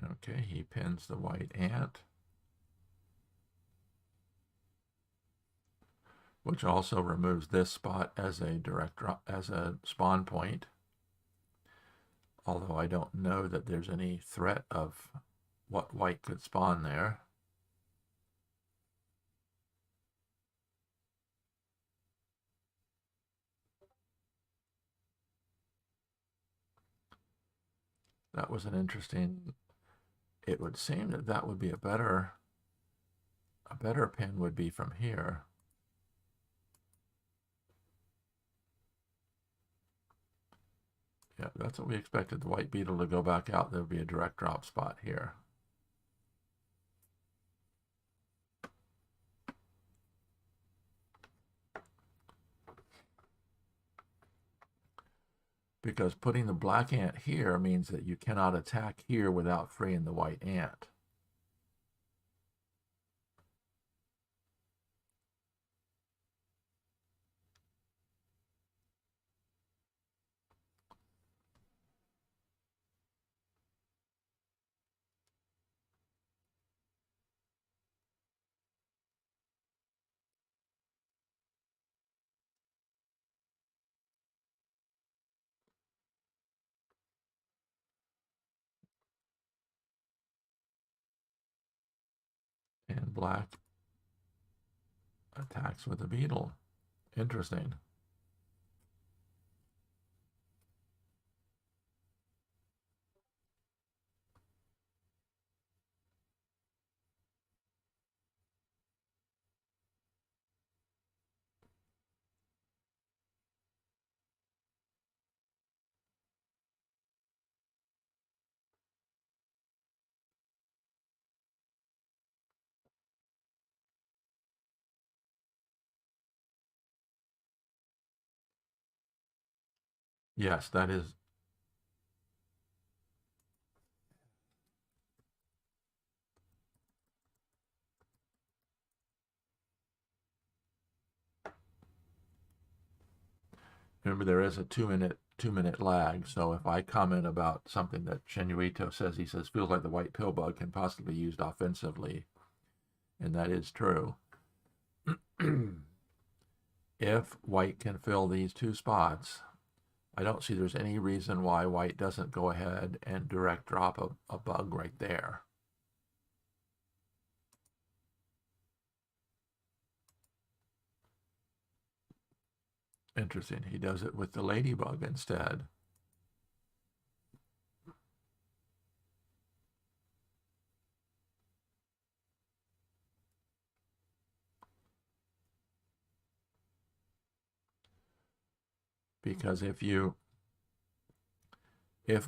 Okay, he pins the white ant, which also removes this spot as a as a spawn point. Although I don't know that there's any threat of what white could spawn there. That was an interesting. It would seem that that would be a better pin would be from here. Yeah, that's what we expected the white beetle to go back out. There would be a direct drop spot here. Because putting the black ant here means that you cannot attack here without freeing the white ant. And black attacks with the beetle. Interesting. Yes, that is. Remember, there is a two minute lag. So if I comment about something that Shenuito says, he says feels like the white pill bug can possibly be used offensively, and that is true. If white can fill these two spots, I don't see there's any reason why white doesn't go ahead and direct drop a bug right there. Interesting. He does it with the ladybug instead. Because if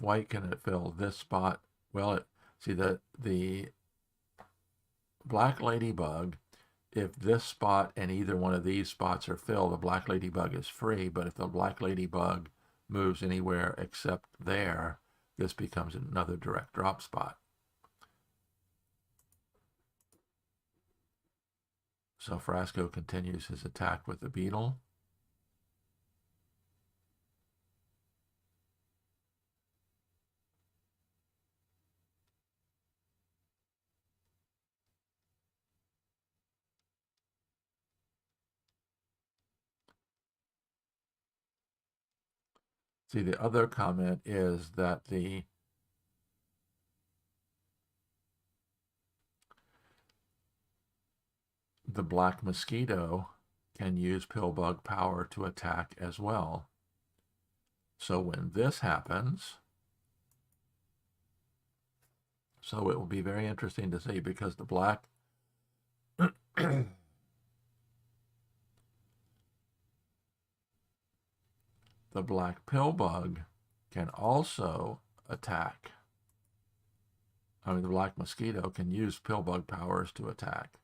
white can fill this spot, well, see the black ladybug, if this spot and either one of these spots are filled, the black ladybug is free. But if the black ladybug moves anywhere except there, this becomes another direct drop spot. So Frasco continues his attack with the beetle. See, the other comment is that the black mosquito can use pillbug power to attack as well. So when this happens, so it will be very interesting to see, because the black the black pillbug can also attack. I mean, the black mosquito can use pillbug powers to attack.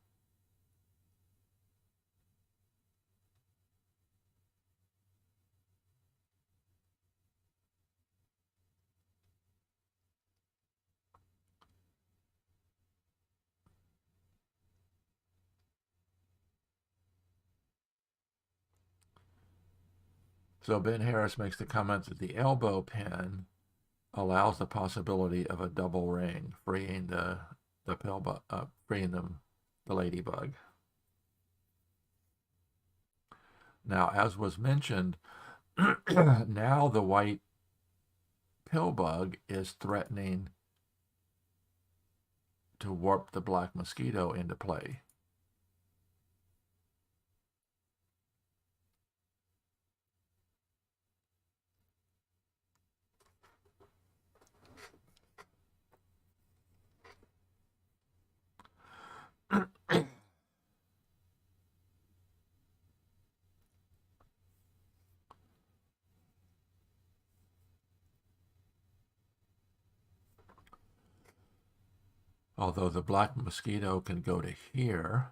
So Ben Harris makes the comment that the elbow pin allows the possibility of a double ring, freeing the pillbug, freeing the ladybug. Now, as was mentioned, now the white pillbug is threatening to warp the black mosquito into play. Although the black mosquito can go to here,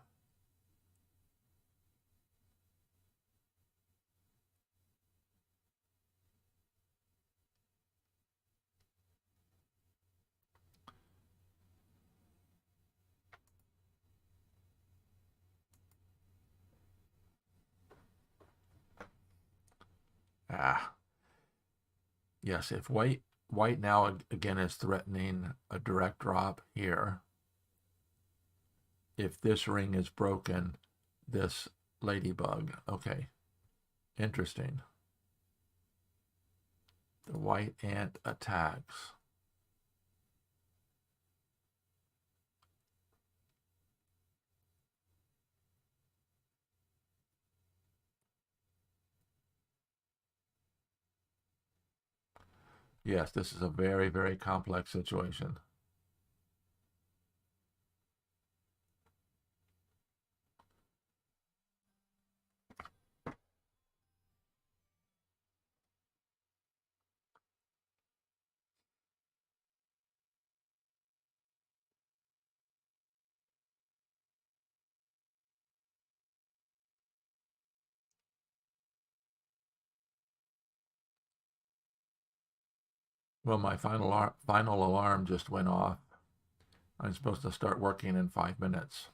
yes, if white now again is threatening a direct drop here. If this ring is broken, this ladybug, okay, interesting. The white ant attacks. Yes, this is a very, very complex situation. Well, my final alarm just went off. I'm supposed to start working in 5 minutes,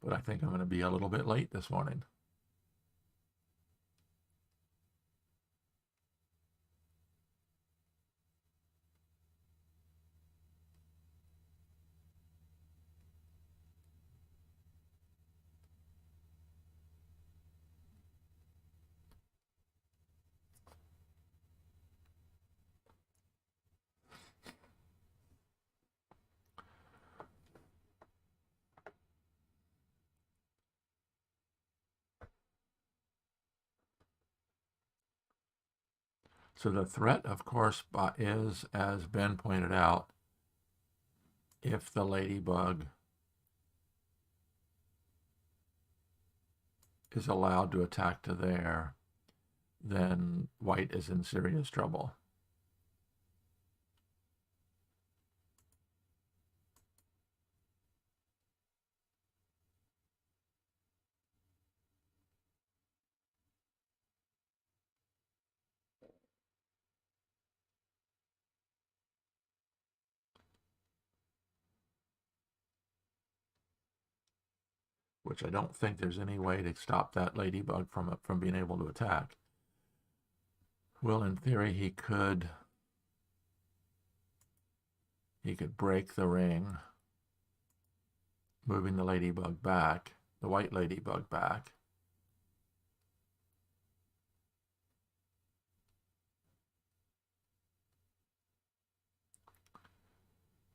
but I think I'm going to be a little bit late this morning. So the threat, of course, is, as Ben pointed out, if the ladybug is allowed to attack to there, then white is in serious trouble. Which I don't think there's any way to stop that ladybug from being able to attack. Well, in theory, he could break the ring, moving the ladybug back, the white ladybug back.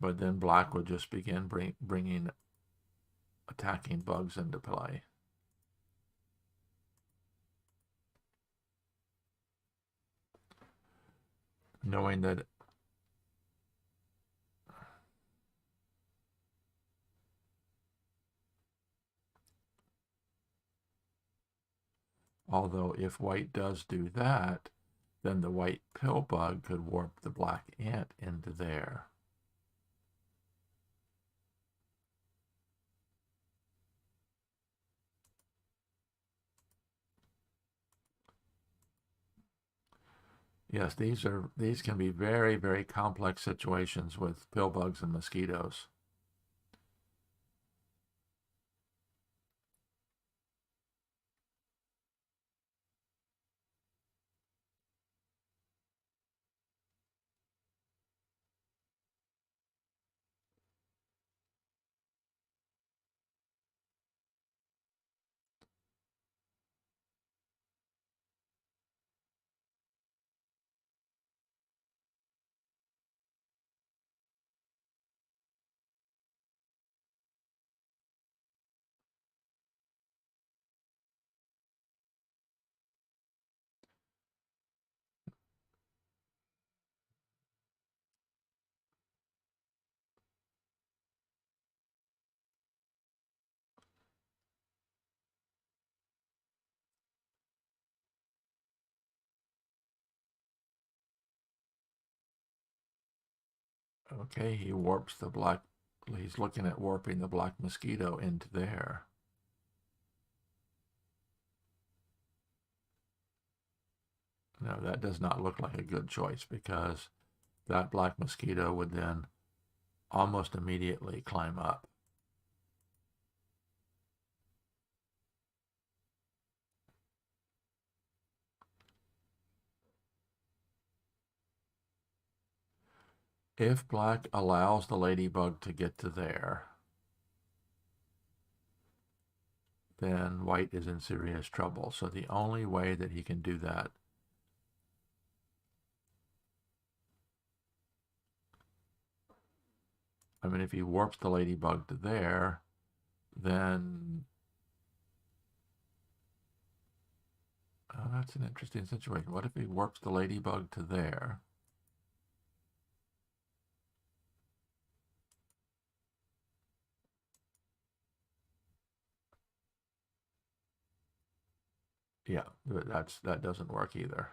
But then black would just begin bringing attacking bugs into play. knowing that although if white does do that, then the white pill bug could warp the black ant into there. Yes, these can be very, very complex situations with pill bugs and mosquitoes. Okay, he warps the black, he's looking at warping the black mosquito into there. No, that does not look like a good choice because that black mosquito would then almost immediately climb up. If black allows the ladybug to get to there, then white is in serious trouble. So the only way that he can do that I mean, if he warps the ladybug to there, then that's an interesting situation. What if he warps the ladybug to there? Yeah, that doesn't work either.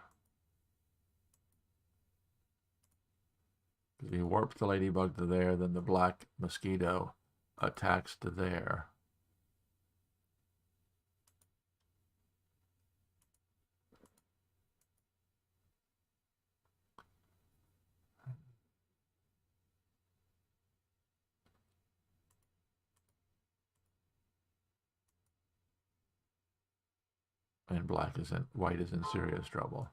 If he warps the ladybug to there, then the black mosquito attacks to there. And white is in serious trouble.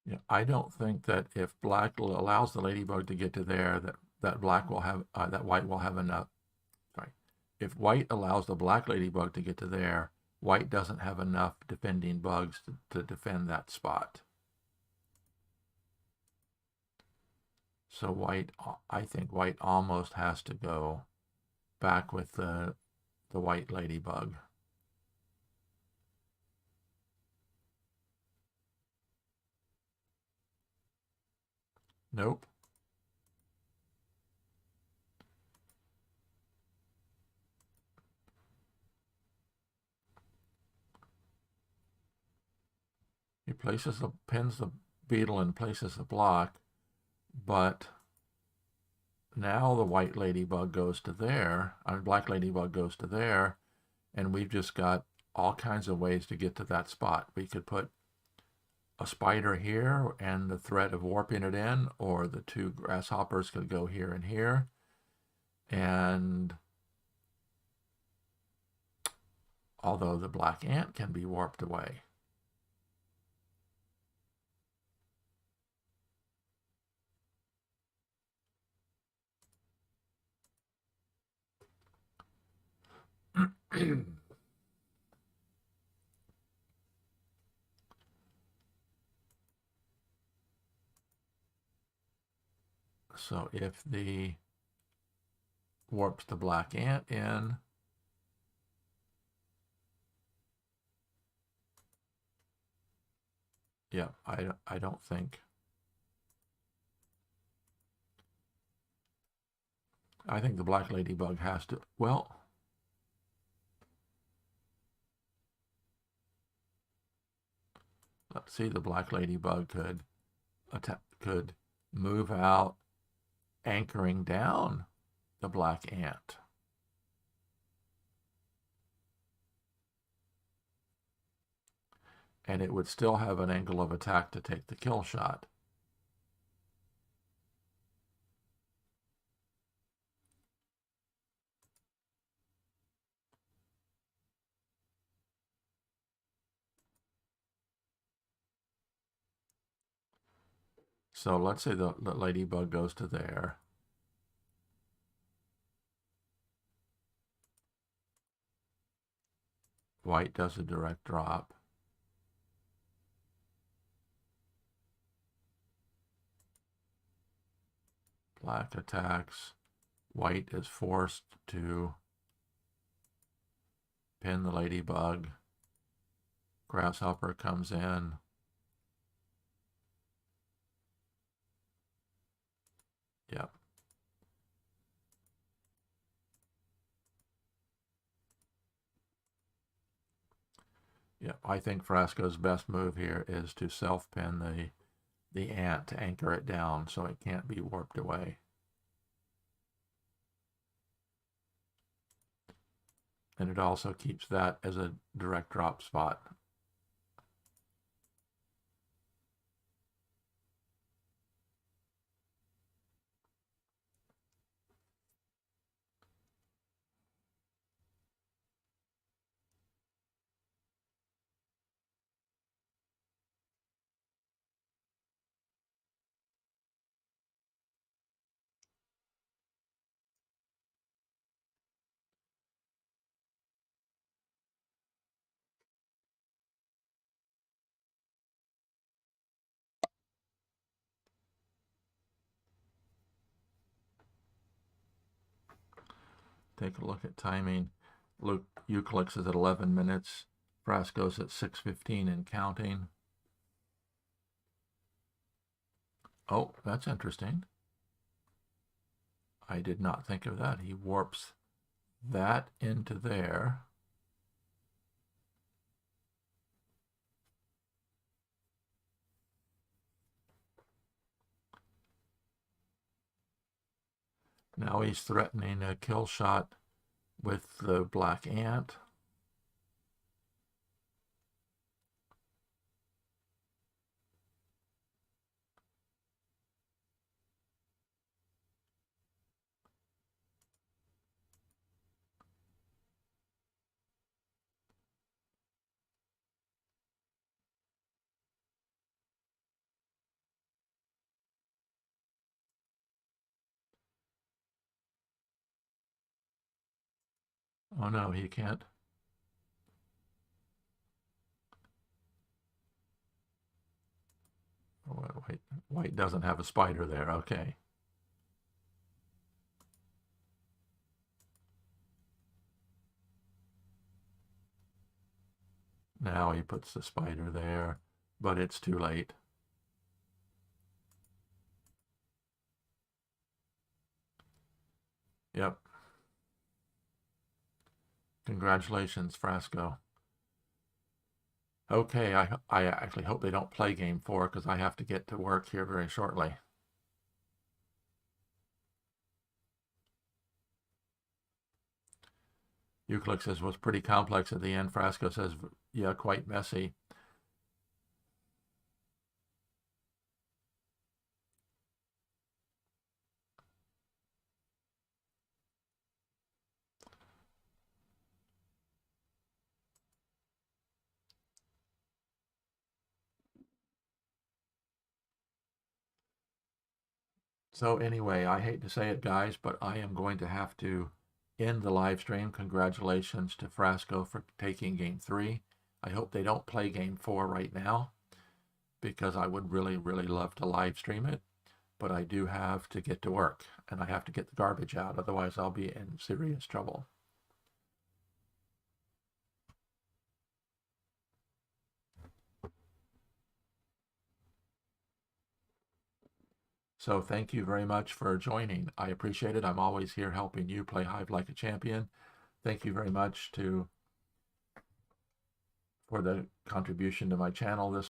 Yeah, I don't think that if black allows the ladybug to get to there, that white will have enough. Sorry, if white allows the black ladybug to get to there, white doesn't have enough defending bugs to defend that spot. So I think white almost has to go back with the white ladybug. Nope. He pins the beetle and places the block, but now the white ladybug goes to there, black ladybug goes to there, and we've just got all kinds of ways to get to that spot. We could put a spider here and the threat of warping it in, or the two grasshoppers could go here and here. And although the black ant can be warped away. So if the warps the black ant in, yeah, I don't think. I think the black ladybug has to, well, let's see, the black ladybug could move out, anchoring down the black ant. And it would still have an angle of attack to take the kill shot. So let's say the ladybug goes to there. White does a direct drop. Black attacks. White is forced to pin the ladybug. Grasshopper comes in. Yep. Yep. I think Frasco's best move here is to self-pin the ant to anchor it down so it can't be warped away. And it also keeps that as a direct drop spot. Take a look at timing. Look, Eucalyx is at 11 minutes. Frasco's at 6:15 and counting. Oh, that's interesting. I did not think of that. He warps that into there. Now he's threatening a kill shot with the black ant. Oh no, he can't. Oh, white doesn't have a spider there. Okay. Now he puts the spider there, but it's too late. Yep. Congratulations, Frasco. Okay, I actually hope they don't play game 4 because I have to get to work here very shortly. Eucalyx says was pretty complex at the end. Frasco says, yeah, quite messy. So anyway, I hate to say it, guys, but I am going to have to end the live stream. Congratulations to Frasco for taking game 3. I hope they don't play game 4 right now, because I would really, really love to live stream it. But I do have to get to work, and I have to get the garbage out. Otherwise, I'll be in serious trouble. So thank you very much for joining. I appreciate it. I'm always here helping you play Hive like a champion. Thank you very much for the contribution to my channel this